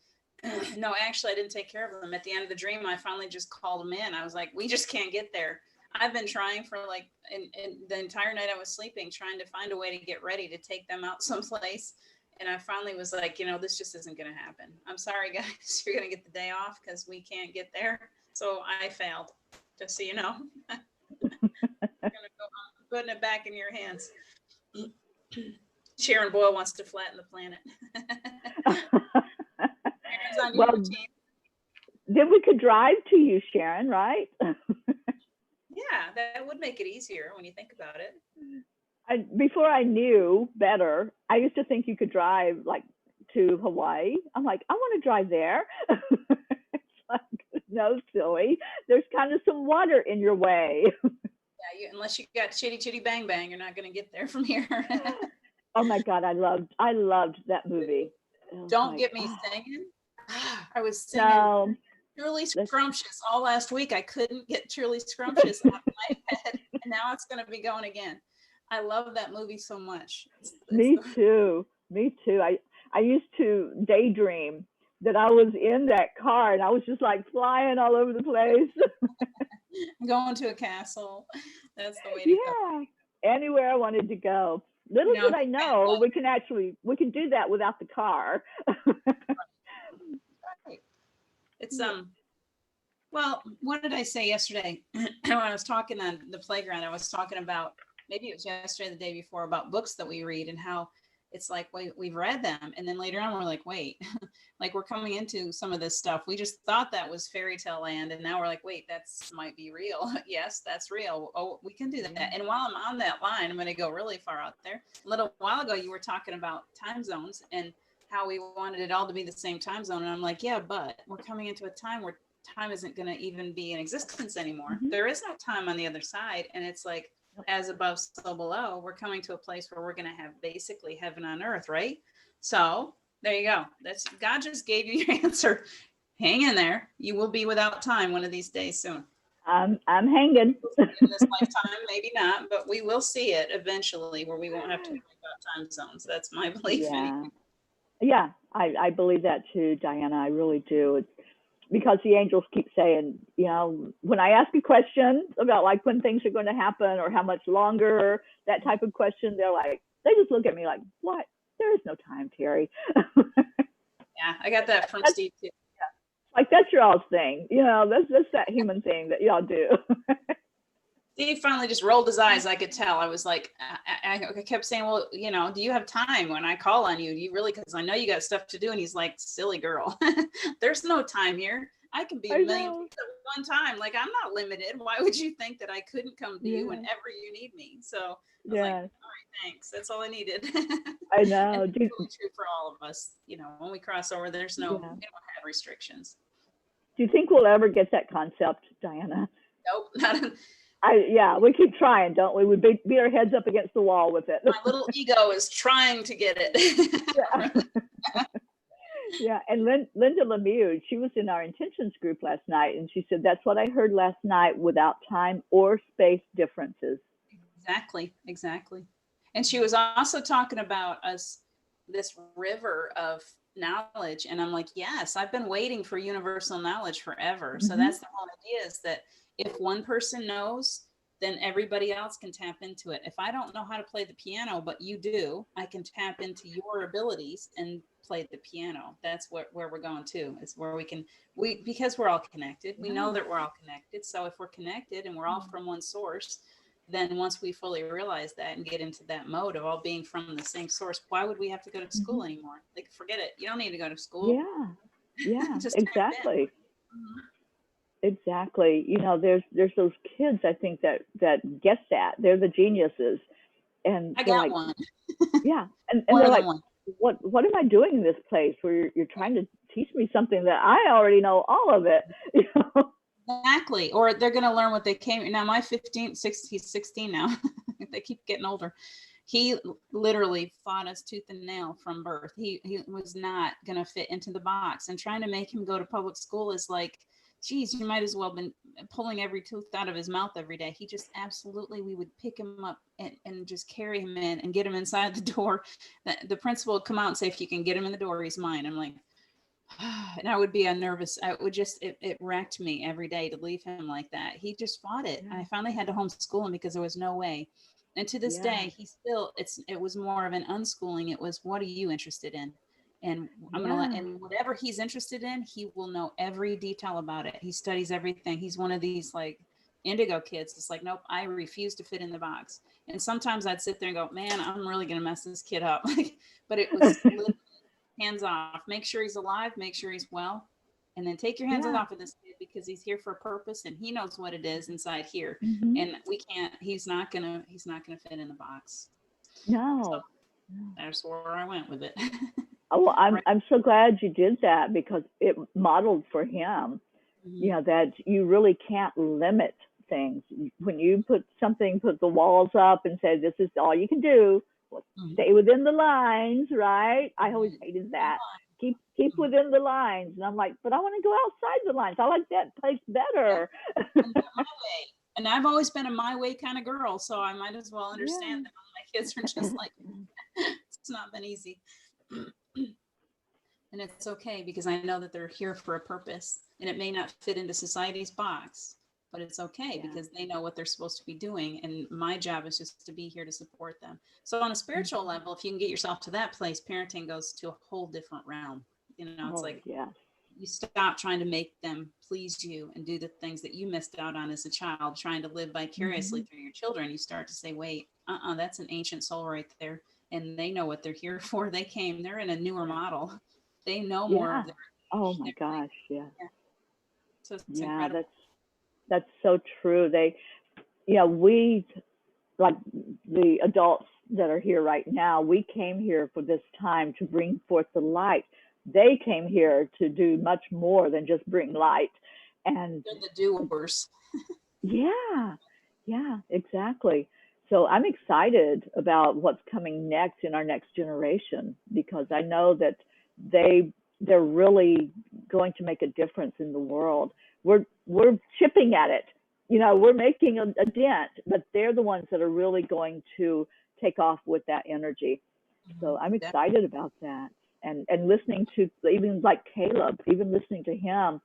No, actually, I didn't take care of them. At the end of the dream, I finally just called them in. I was like, we just can't get there. I've been trying for like in the entire night I was sleeping, trying to find a way to get ready to take them out someplace. And I finally was like, this just isn't going to happen. I'm sorry, guys. You're going to get the day off because we can't get there. So I failed, just so you know. I'm putting it back in your hands. Sharon Boyle wants to flatten the planet. Well, then we could drive to you, Sharon, right? Yeah, that would make it easier when you think about it. Before I knew better, I used to think you could drive like to Hawaii. I'm like, I want to drive there. It's like, no, silly. There's kind of some water in your way. Yeah, unless you got Chitty Chitty Bang Bang, you're not going to get there from here. Oh my God, I loved that movie. Don't get me singing. I was singing Truly Scrumptious all last week. I couldn't get Truly Scrumptious out of my head, and now it's going to be going again. I love that movie so much. Me too. I used to daydream that I was in that car and I was just like flying all over the place. Going to a castle. That's the way to go. Anywhere I wanted to go. Little did I know we can do that without the car. Right. It's well, what did I say yesterday? When I was talking on the playground, I was talking about, maybe it was yesterday, the day before, about books that we read and how it's like we've read them, and then later on we're like, wait, like we're coming into some of this stuff. We just thought that was fairy tale land, and now we're like, wait, that's might be real. Yes, that's real. Oh, we can do that. And while I'm on that line, I'm going to go really far out there. A little while ago, you were talking about time zones and how we wanted it all to be the same time zone, and I'm like, yeah, but we're coming into a time where time isn't going to even be in existence anymore. Mm-hmm. There is no time on the other side, and it's like, as above, so below. We're coming to a place where we're going to have basically heaven on earth, right? So there you go. That's God just gave you your answer. Hang in there. You will be without time one of these days soon. I'm hanging. In this lifetime, maybe not, but we will see it eventually where we won't have to worry about time zones. That's my belief. Yeah. Anyway. Yeah, I believe that too, Diana. I really do. It's because the angels keep saying, you know, when I ask a question about like when things are going to happen or how much longer, that type of question, they're like, they just look at me like, what? There is no time, Teri. Yeah, I got that from Steve too. Like that's your all's thing, you know. That's that human thing that y'all do. Steve finally just rolled his eyes. I could tell. I was like, I kept saying, well, you know, do you have time when I call on you? Do you really? Because I know you got stuff to do. And he's like, silly girl, there's no time here. I can be a million people at one time. Like, I'm not limited. Why would you think that I couldn't come to you whenever you need me? So I was like, all right, thanks. That's all I needed. I know. And it's really true for all of us. You know, when we cross over, there's no, we don't have restrictions. Do you think we'll ever get that concept, Diana? Nope, not. We keep trying, don't we? We beat our heads up against the wall with it. My little ego is trying to get it. Yeah, and Linda Lemieux, she was in our intentions group last night, and she said, that's what I heard last night, without time or space differences. Exactly. And she was also talking about this river of knowledge. And I'm like, yes, I've been waiting for universal knowledge forever. So that's the whole idea, is that if one person knows, then everybody else can tap into it. If I don't know how to play the piano, but you do, I can tap into your abilities and play the piano. That's where we're going to, is where because we're all connected. We know that we're all connected. So if we're connected and we're all from one source, then once we fully realize that and get into that mode of all being from the same source, why would we have to go to school anymore? Like, forget it. You don't need to go to school. Yeah, exactly. Exactly. You know, there's those kids, I think, that get that. They're the geniuses. And I got one. Yeah. And they're like, what am I doing in this place where you're trying to teach me something that I already know all of it? You know? Exactly. Or they're going to learn what they came. Now my he's 16 now. They keep getting older. He literally fought us tooth and nail from birth. He was not going to fit into the box, and trying to make him go to public school is like, geez, you might as well have been pulling every tooth out of his mouth every day. He just absolutely, we would pick him up and just carry him in and get him inside the door. The principal would come out and say, if you can get him in the door, he's mine. I'm like, and I would be nervous. I would just, it wrecked me every day to leave him like that. He just fought it. I finally had to homeschool him because there was no way. And to this day, he still, it was more of an unschooling. It was, what are you interested in? And I'm going to let, and whatever he's interested in, he will know every detail about it. He studies everything. He's one of these like indigo kids. It's like, nope, I refuse to fit in the box. And sometimes I'd sit there and go, man, I'm really going to mess this kid up. But it was hands off, make sure he's alive, make sure he's well, and then take your hands off of this kid, because he's here for a purpose and he knows what it is inside here. And he's not gonna fit in the box. So that's where I went with it. Oh, I'm so glad you did that, because it modeled for him, you know, that you really can't limit things. When you put the walls up and say, this is all you can do, stay within the lines, right? I always hated that. Keep within the lines. And I'm like, but I want to go outside the lines. I like that place better. And I've always been a my way kind of girl, so I might as well understand that my kids are just like, it's not been easy. And it's okay, because I know that they're here for a purpose, and it may not fit into society's box, but it's okay because they know what they're supposed to be doing. And my job is just to be here to support them. So on a spiritual level, if you can get yourself to that place, parenting goes to a whole different realm. You know, it's you stop trying to make them please you and do the things that you missed out on as a child, trying to live vicariously through your children. You start to say, wait, that's an ancient soul right there. And they know what they're here for. They're in a newer model. They know more of their, oh my gosh. So it's incredible. That's so true. We, like the adults that are here right now, we came here for this time to bring forth the light. They came here to do much more than just bring light. And they're the doers. Yeah, exactly. So I'm excited about what's coming next in our next generation, because I know that they're really going to make a difference in the world. We're chipping at it. we're making a dent, but they're the ones that are really going to take off with that energy. So I'm excited about that. And listening to even like Caleb, even listening to him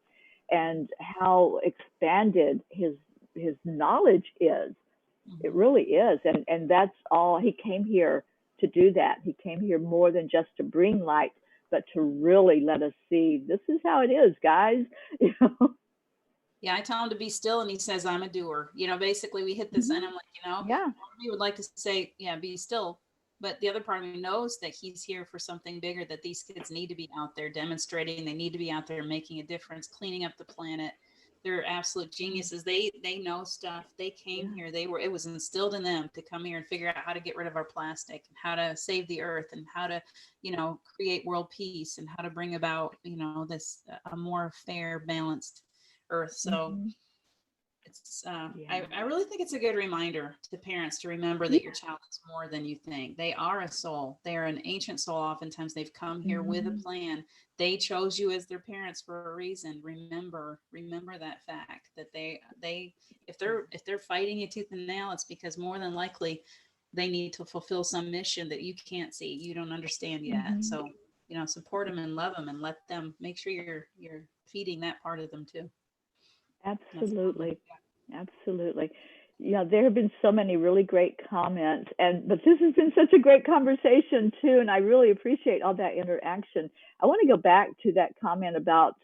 and how expanded his knowledge is. It really is. And that's all. He came here to do that. He came here more than just to bring light, but to really let us see this is how it is, guys. Yeah, I tell him to be still, and he says, I'm a doer. Basically we hit this, and I'm like, Yeah. we would like to say, yeah, be still. But the other part of me knows that he's here for something bigger, that these kids need to be out there demonstrating. They need to be out there making a difference, cleaning up the planet. They're absolute geniuses. They know stuff. They came here. It was instilled in them to come here and figure out how to get rid of our plastic, and how to save the earth, and how to, create world peace, and how to bring about, this a more fair, balanced earth. So it's I really think it's a good reminder to parents to remember that your child is more than you think. They are a soul. They are an ancient soul. Oftentimes they've come here with a plan. They chose you as their parents for a reason. Remember that fact, that they if they're fighting you tooth and nail, it's because more than likely they need to fulfill some mission that you can't see, you don't understand yet. So support them and love them, and let them make sure you're feeding that part of them too. Absolutely. Absolutely. There have been so many really great comments, but this has been such a great conversation too, and I really appreciate all that interaction. I want to go back to that comment about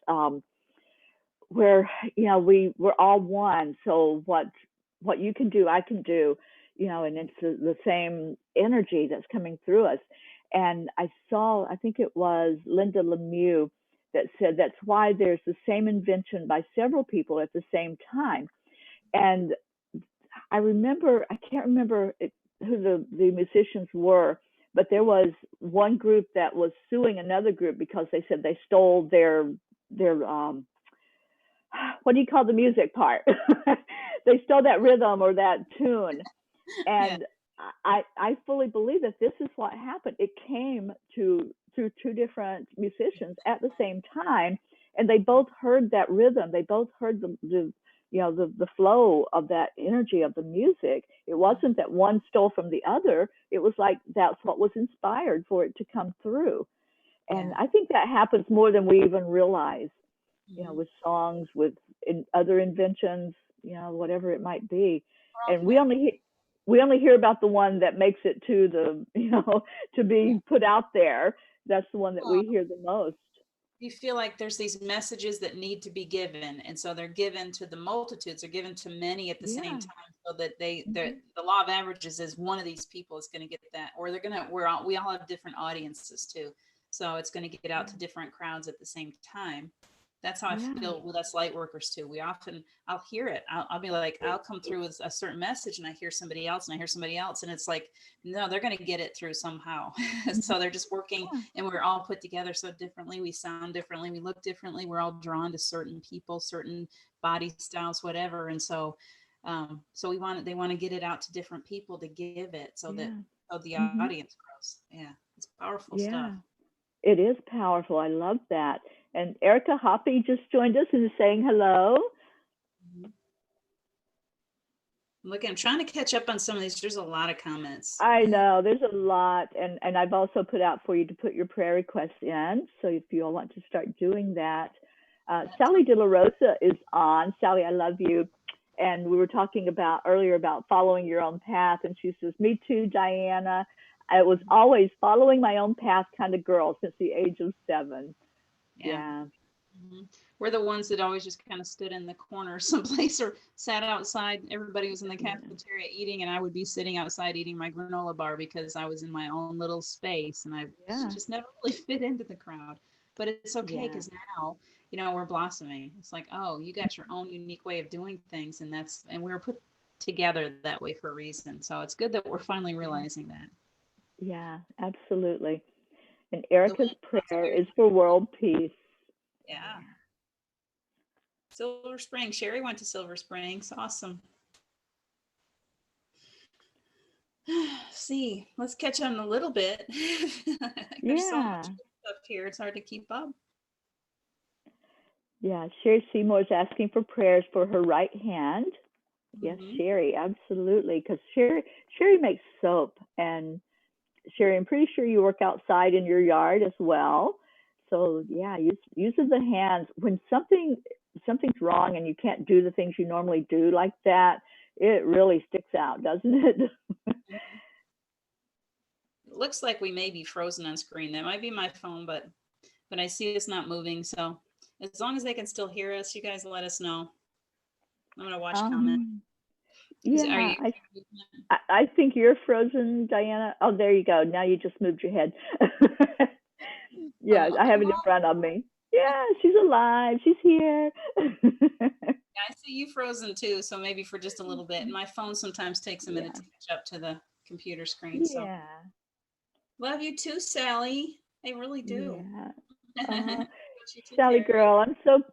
where we're all one. So what you can do, I can do, and it's the same energy that's coming through us. And I think it was Linda Lemieux that said that's why there's the same invention by several people at the same time. And I can't remember who the musicians were, but there was one group that was suing another group because they said they stole their what do you call the music part? They stole that rhythm or that tune. And I fully believe that this is what happened. It came through two different musicians at the same time, and they both heard that rhythm. They both heard the flow of that energy of the music. It wasn't that one stole from the other. It was like that's what was inspired for it to come through. And I think that happens more than we even realize, with songs, with other inventions, whatever it might be. And we only hear about the one that makes it to the, to be put out there. That's the one that we hear the most. You feel like there's these messages that need to be given, and so they're given to the multitudes, they're given to many at the same time, so that the law of averages is one of these people is going to get that, or we all have different audiences too, so it's going to get out to different crowds at the same time. That's how I feel with us light workers too. I'll hear it. I'll be like, I'll come through with a certain message, and I hear somebody else, and it's like, no, they're going to get it through somehow. So they're just working, and we're all put together so differently. We sound differently. We look differently. We're all drawn to certain people, certain body styles, whatever. And so, they want to get it out to different people to give it so that the audience grows. Yeah, it's powerful stuff. It is powerful. I love that. And Erica Hoppy just joined us and is saying hello. Look, I'm trying to catch up on some of these. There's a lot of comments. I know there's a lot, and I've also put out for you to put your prayer requests in. So if you all want to start doing that, Sally De La Rosa is on. Sally, I love you. And we were talking earlier about following your own path, and she says, "Me too, Diana. I was always following my own path kind of girl since the age of 7." Yeah. We're the ones that always just kind of stood in the corner someplace or sat outside. Everybody was in the cafeteria eating, and I would be sitting outside eating my granola bar because I was in my own little space, and I just never really fit into the crowd. But it's okay, because now, we're blossoming. It's like, oh, you got your own unique way of doing things, and we were put together that way for a reason. So it's good that we're finally realizing that. Yeah, absolutely. And Erica's prayer is for world peace. Yeah. Silver Springs. Sherry went to Silver Springs. Awesome. See, let's catch on a little bit. There's so much stuff here. It's hard to keep up. Yeah, Sherry Seymour is asking for prayers for her right hand. Yes, Mhm. Sherry, absolutely. Because Sherry makes soap, and Sherry, I'm pretty sure you work outside in your yard as well. So yeah, using the hands when something's wrong and you can't do the things you normally do like that, it really sticks out, doesn't it? Mhm. It looks like we may be frozen on screen. That might be my phone, but I see it's not moving. So as long as they can still hear us, you guys let us know. I'm gonna watch comment. Um, Are yeah, you? I think you're frozen, Diana. Oh, there you go. Now you just moved your head. Yeah, I have it in front of me. Yeah, she's alive. She's here. I see you frozen too, so maybe for just a little bit. My phone sometimes takes a minute Yeah, to catch up to the computer screen. So yeah, love you too, Sally. I really do. yeah. Love you too, Sally Terry. girl, I'm so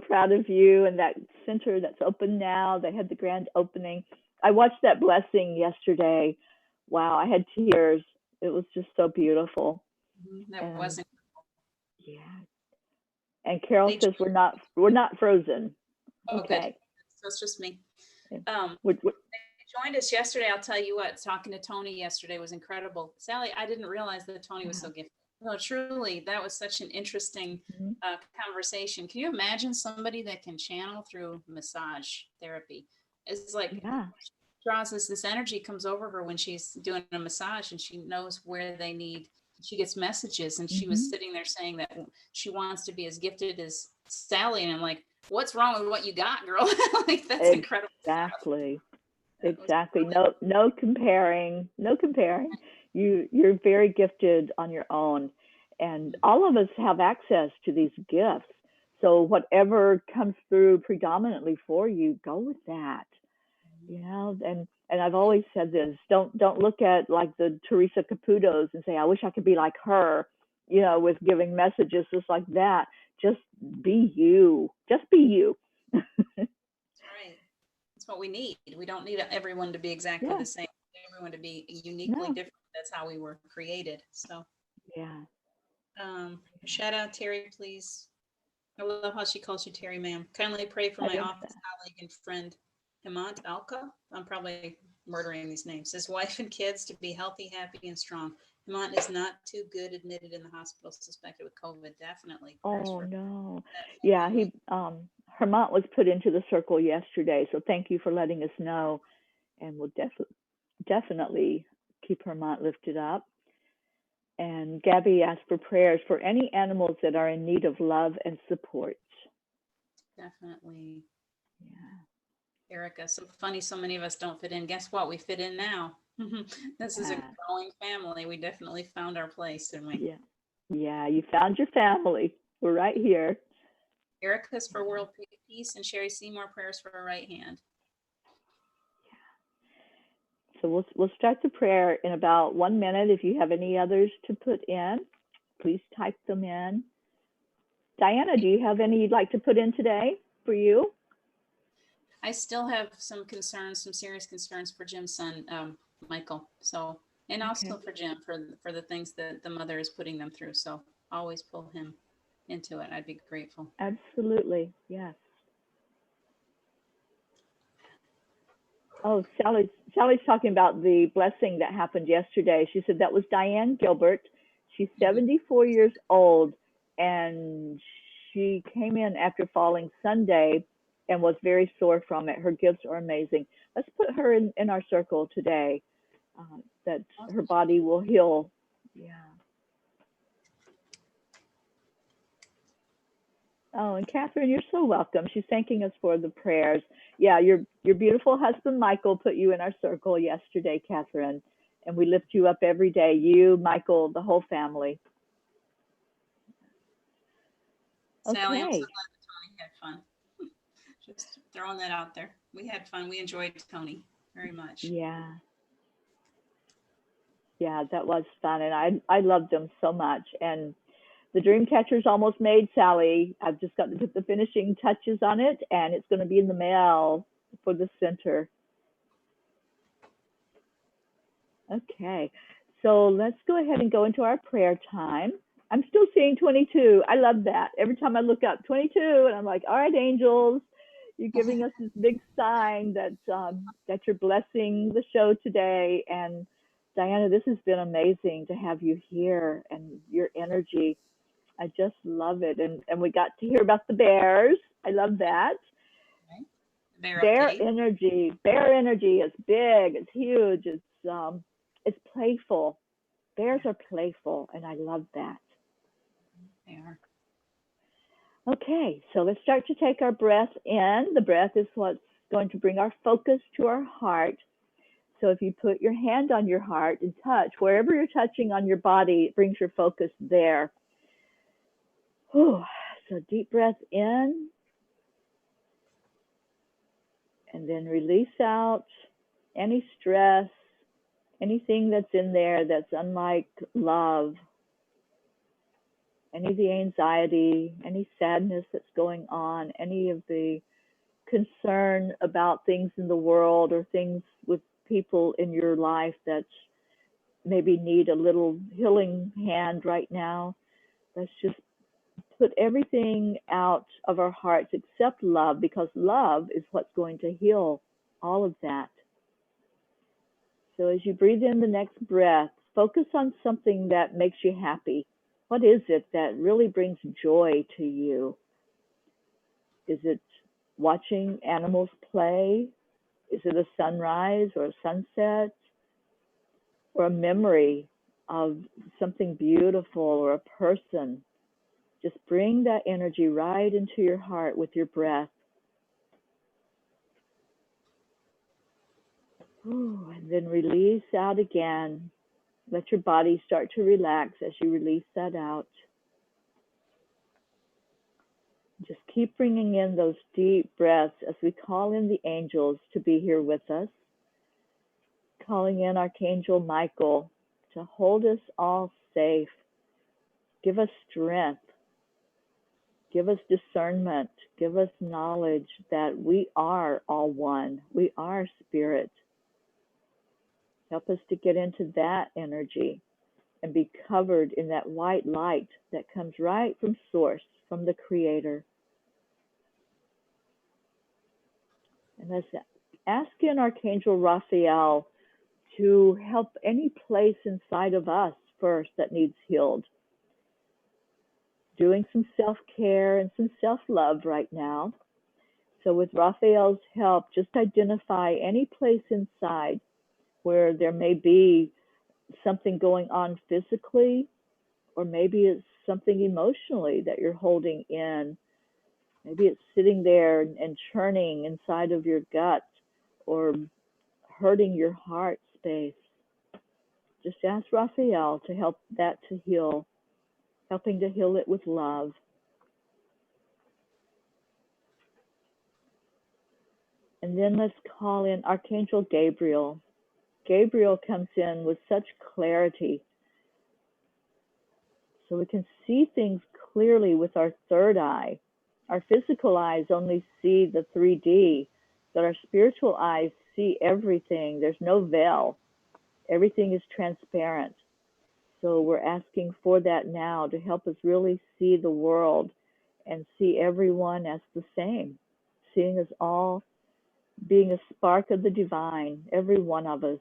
proud of you and that center that's open now. They had the grand opening. I watched that blessing yesterday. Wow, I had tears. It was just so beautiful. That And wasn't. yeah. And Carol They says we're not frozen. oh good. Okay. So it's just me. And Um, what, they joined us yesterday. I'll tell you what. Talking to Tony yesterday was incredible. Sally, I didn't realize that Tony was yeah. so gifted. No, truly, that was such an interesting Mhm. conversation. Can you imagine somebody that can channel through massage therapy? It's like Yeah. draws this energy comes over her when she's doing a massage and she knows where they need. She gets messages, and she was Hmm. sitting there saying that she wants to be as gifted as Sally. And I'm like, what's wrong with what you got, girl? Like, that's incredible stuff. Exactly. That was Exactly. brilliant. No comparing. No comparing. You're very gifted on your own. And all of us have access to these gifts. So whatever comes through predominantly for you, go with that. You know, and I've always said this, don't look at like the Teresa Caputos and say, I wish I could be like her, you know, with giving messages just like that. Just be you. Just be you. That's right. That's what we need. We don't need everyone to be exactly Yeah. the same. Everyone to be uniquely No. different. That's how we were created. So, Yeah. shout out Terry, please. I love how she calls you Terry, ma'am. Kindly pray for I my love office that. colleague and friend, Hemant Alka. I'm probably murdering these names. His wife and kids to be healthy, happy, and strong. Hemant is not too good, admitted in the hospital, suspected with COVID. Definitely prayers Oh for no. that Yeah, family. Hermont was put into the circle yesterday, so thank you for letting us know, and we'll definitely keep Hermont lifted up. And Gabby asked for prayers for any animals that are in need of love and support. Definitely. Yeah. Erica, so funny, so many of us don't fit in. Guess what? We fit in now. This is a Yeah. growing family. We definitely found our place, didn't we? Yeah. Yeah, you found your family. We're right here. Erica's for world peace, and Sherry Seymour prayers for her right hand. So we'll start the prayer in about 1 minute. If you have any others to put in, please type them in. Diana, do you have any you'd like to put in today for you? I still have some concerns, some serious concerns for Jim's son, Michael. So, and Okay. also for Jim for the things that the mother is putting them through. So, always pull him into it. I'd be grateful. Absolutely. Yes. Oh, Sally's talking about the blessing that happened yesterday. She said that was Diane Gilbert. She's Mhm. 74 years old, and she came in after falling Sunday and was very sore from it. Her gifts are amazing. Let's put her in our circle today, that her body will heal. Yeah. Oh, and Catherine, you're so welcome. She's thanking us for the prayers. Yeah, your beautiful husband Michael put you in our circle yesterday, Catherine, and we lift you up every day. You, Michael, the whole family. Sally, I'm so Okay. glad that Tony had fun. Just throwing that out there. We had fun. We enjoyed Tony very much. Yeah. Yeah, that was fun, and I loved them so much. And the dream catcher's almost made, Sally. I've just got to put the finishing touches on it, and it's going to be in the mail for the center. Okay, so let's go ahead and go into our prayer time. I'm still seeing 22. I love that. Every time I look up 22, and I'm like, all right, angels, You're giving us this big sign that that you're blessing the show today. And Diana, this has been amazing to have you here and your energy. I just love it. And we got to hear about the bears. I love that. Bear energy. Bear energy is big. It's huge. It's playful. Bears are playful, and I love that. They are. Okay, so let's start to take our breath in. The breath is what's going to bring our focus to our heart. So if you put your hand on your heart and touch, wherever you're touching on your body, it brings your focus there. Whew. So deep breath in. And then release out any stress, anything that's in there that's unlike love, any of the anxiety, any sadness that's going on, any of the concern about things in the world or things with people in your life that maybe need a little healing hand right now. Let's just put everything out of our hearts except love, because love is what's going to heal all of that. So as you breathe in the next breath, focus on something that makes you happy. What is it that really brings joy to you? Is it watching animals play? Is it a sunrise or a sunset? Or a memory of something beautiful or a person? Just bring that energy right into your heart with your breath. Ooh, and then release out again. Let your body start to relax as you release that out. Just keep bringing in those deep breaths as we call in the angels to be here with us. Calling in Archangel Michael to hold us all safe. Give us strength. Give us discernment. Give us knowledge that we are all one. We are spirit. Help us to get into that energy and be covered in that white light that comes right from source, from the Creator. And let's ask in Archangel Raphael to help any place inside of us first that needs healed. Doing some self-care and some self-love right now. So with Raphael's help, just identify any place inside where there may be something going on physically, or maybe it's something emotionally that you're holding in. Maybe it's sitting there and churning inside of your gut or hurting your heart space. Just ask Raphael to help that to heal, helping to heal it with love. And then let's call in Archangel Gabriel. Gabriel comes in with such clarity, so we can see things clearly with our third eye. Our physical eyes only see the 3D, but our spiritual eyes see everything. There's no veil. Everything is transparent. So we're asking for that now to help us really see the world and see everyone as the same, seeing us all being a spark of the divine, every one of us,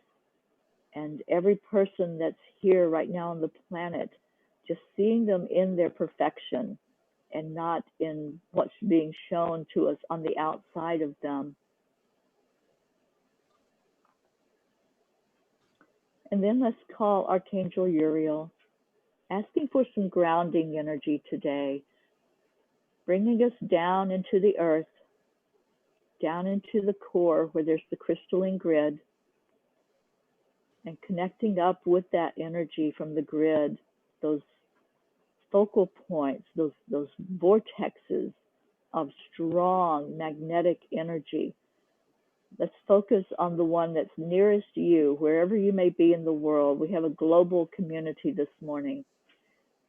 and every person that's here right now on the planet, just seeing them in their perfection and not in what's being shown to us on the outside of them. And then let's call Archangel Uriel, asking for some grounding energy today, bringing us down into the earth, down into the core where there's the crystalline grid, and connecting up with that energy from the grid, those focal points, those vortexes of strong magnetic energy. Let's focus on the one that's nearest you, wherever you may be in the world. We have a global community this morning.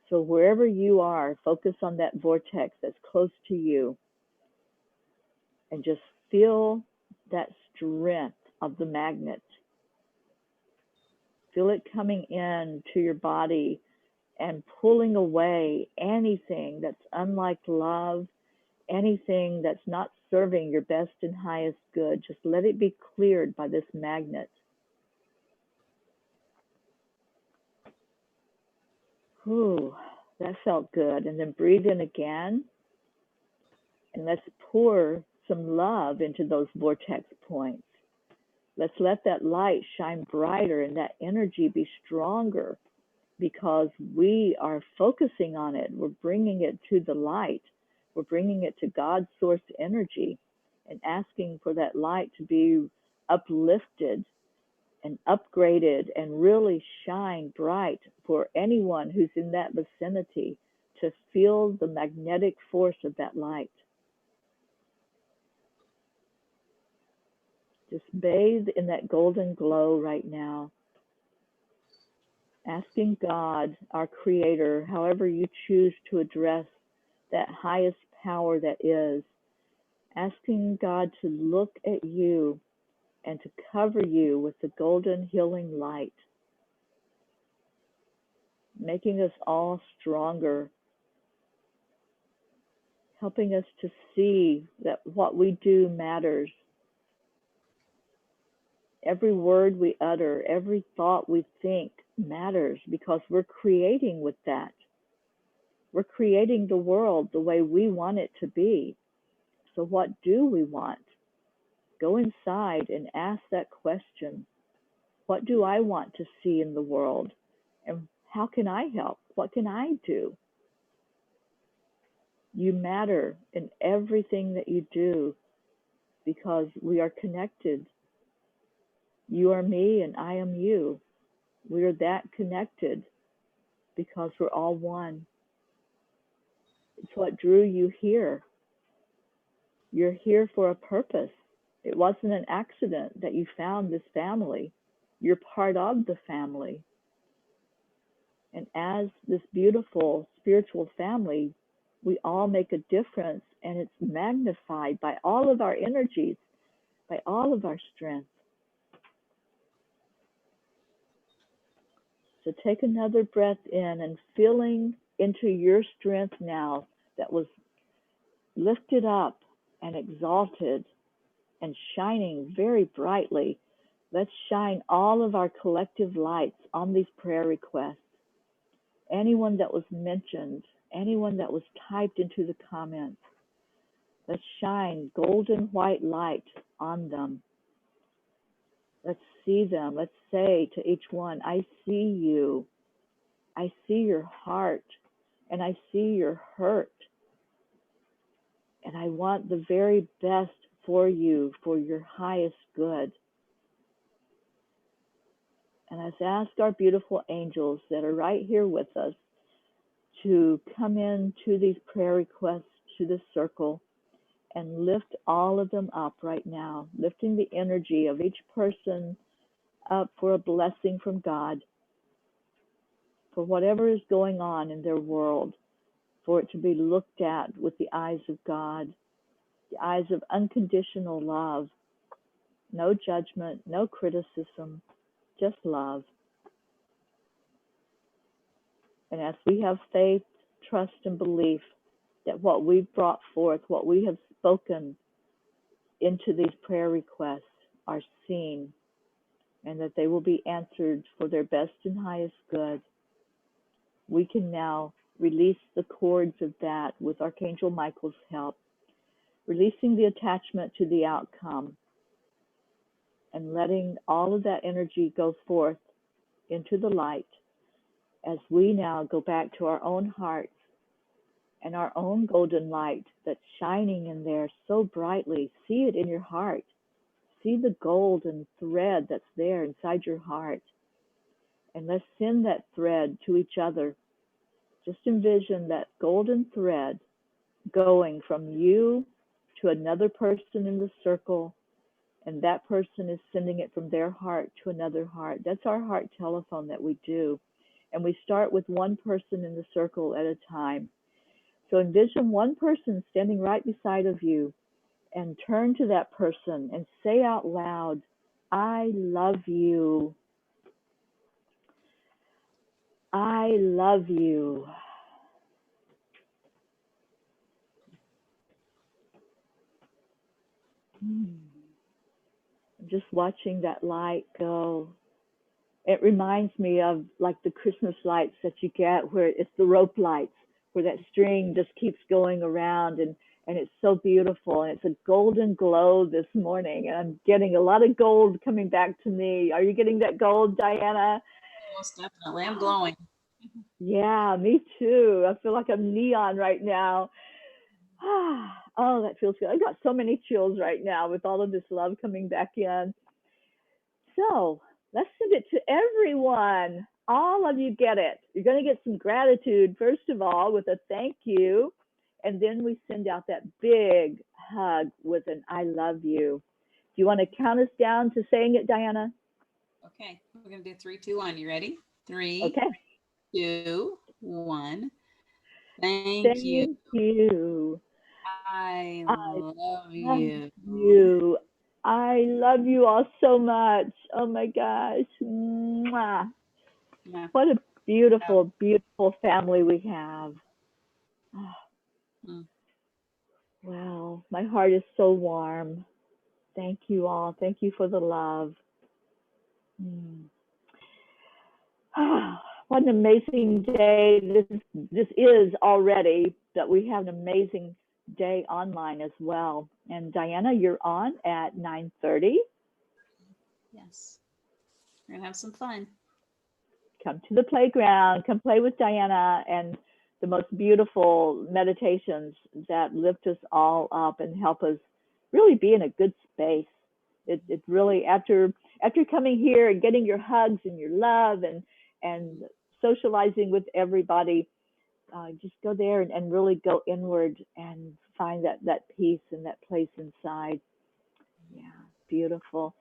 So wherever you are, focus on that vortex that's close to you and just feel that strength of the magnet. Feel it coming in to your body and pulling away anything that's unlike love, anything that's not serving your best and highest good. Just let it be cleared by this magnet. Ooh, that felt good. And then breathe in again. And let's pour some love into those vortex points. Let's let that light shine brighter and that energy be stronger, because we are focusing on it. We're bringing it to the light. We're bringing it to God's source energy and asking for that light to be uplifted and upgraded and really shine bright for anyone who's in that vicinity to feel the magnetic force of that light. Just bathe in that golden glow right now. Asking God, our Creator, however you choose to address that highest power that is, asking God to look at you and to cover you with the golden healing light, making us all stronger, helping us to see that what we do matters. Every word we utter, every thought we think matters, because we're creating with that. We're creating the world the way we want it to be. So what do we want? Go inside and ask that question. What do I want to see in the world? And how can I help? What can I do? You matter in everything that you do, because we are connected. You are me and I am you. We are that connected because we're all one. It's what drew you here. You're here for a purpose. It wasn't an accident that you found this family. You're part of the family. And as this beautiful spiritual family, we all make a difference, and it's magnified by all of our energies, by all of our strength. So take another breath in and feeling into your strength now that was lifted up and exalted and shining very brightly. Let's shine all of our collective lights on these prayer requests. Anyone that was mentioned, anyone that was typed into the comments, let's shine golden white light on them. Let's see them. Let's say to each one, I see you. I see your heart, and I see your hurt. And I want the very best for you, for your highest good. And let's ask our beautiful angels that are right here with us to come into these prayer requests to the circle and lift all of them up right now, lifting the energy of each person up for a blessing from God, for whatever is going on in their world, for it to be looked at with the eyes of God, the eyes of unconditional love, no judgment, no criticism, just love. And as we have faith, trust, and belief that what we've brought forth, what we have spoken into these prayer requests are seen, and that they will be answered for their best and highest good, we can now release the cords of that with Archangel Michael's help, releasing the attachment to the outcome and letting all of that energy go forth into the light as we now go back to our own hearts and our own golden light that's shining in there so brightly. See it in your heart. See the golden thread that's there inside your heart. And let's send that thread to each other. Just envision that golden thread going from you to another person in the circle, and that person is sending it from their heart to another heart. That's our heart telephone that we do. And we start with one person in the circle at a time. So envision one person standing right beside of you, and turn to that person and say out loud, I love you. I love you. I'm just watching that light go. It reminds me of like the Christmas lights that you get where it's the rope lights, where that string just keeps going around and it's so beautiful and it's a golden glow this morning and I'm getting a lot of gold coming back to me. Are you getting that gold, Diana? Most definitely. I'm glowing. Yeah, me too. I feel like I'm neon right now. Oh, that feels good. I got so many chills right now with all of this love coming back in. So let's send it to everyone. All of you get it. You're going to get some gratitude, first of all, with a thank you. And then we send out that big hug with an I love you. Do you want to count us down to saying it, Diana? Okay, we're going to do 3, 2, 1. You ready? 3, Okay. 2, 1. Thank you. Thank you. I I love love you. you. I love you all so much. Oh my gosh. Mwah. Yeah. What a beautiful, beautiful family we have. Oh, Mm. wow. My heart is so warm. Thank you all. Thank you for the love. Mm. What an amazing day this is already, but we have an amazing day online as well. And Diana, you're on at 9:30. Yes. We're going to have some fun. Come to the playground, come play with Diana and the most beautiful meditations that lift us all up and help us really be in a good space. It really after coming here and getting your hugs and your love and socializing with everybody, just go there and really go inward and find that peace and that place inside. Yeah, beautiful.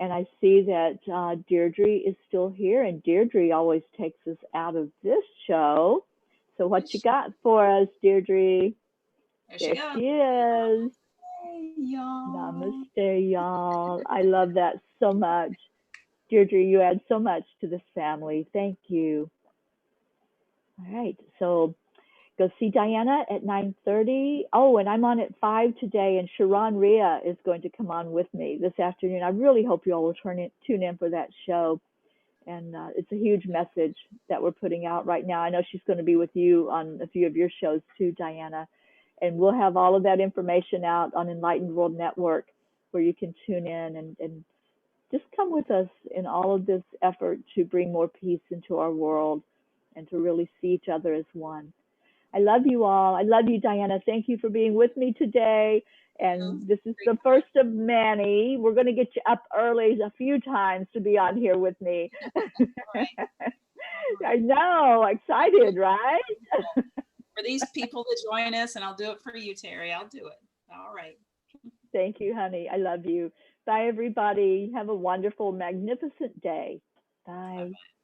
And I see that Deirdre is still here, and Deirdre always takes us out of this show. So what you got for us, Deirdre? There she There goes. she is. Hey, y'all. Namaste, y'all. I love that so much. Deirdre, you add so much to this family. Thank you. All right, so go see Diana at 9:30. Oh, and I'm on at 5 today, and Sharon Rhea is going to come on with me this afternoon. I really hope you all will tune in for that show. And it's a huge message that we're putting out right now. I know she's going to be with you on a few of your shows too, Diana. And we'll have all of that information out on Enlightened World Network where you can tune in and just come with us in all of this effort to bring more peace into our world and to really see each other as one. I love you all. I love you, Diana. Thank you for being with me today. And this is the first of many. We're going to get you up early a few times to be on here with me. I know. Excited, right? For these people to join us, and I'll do it for you, Teri. I'll do it. All right. Thank you, honey. I love you. Bye, everybody. Have a wonderful, magnificent day. Bye. Bye-bye.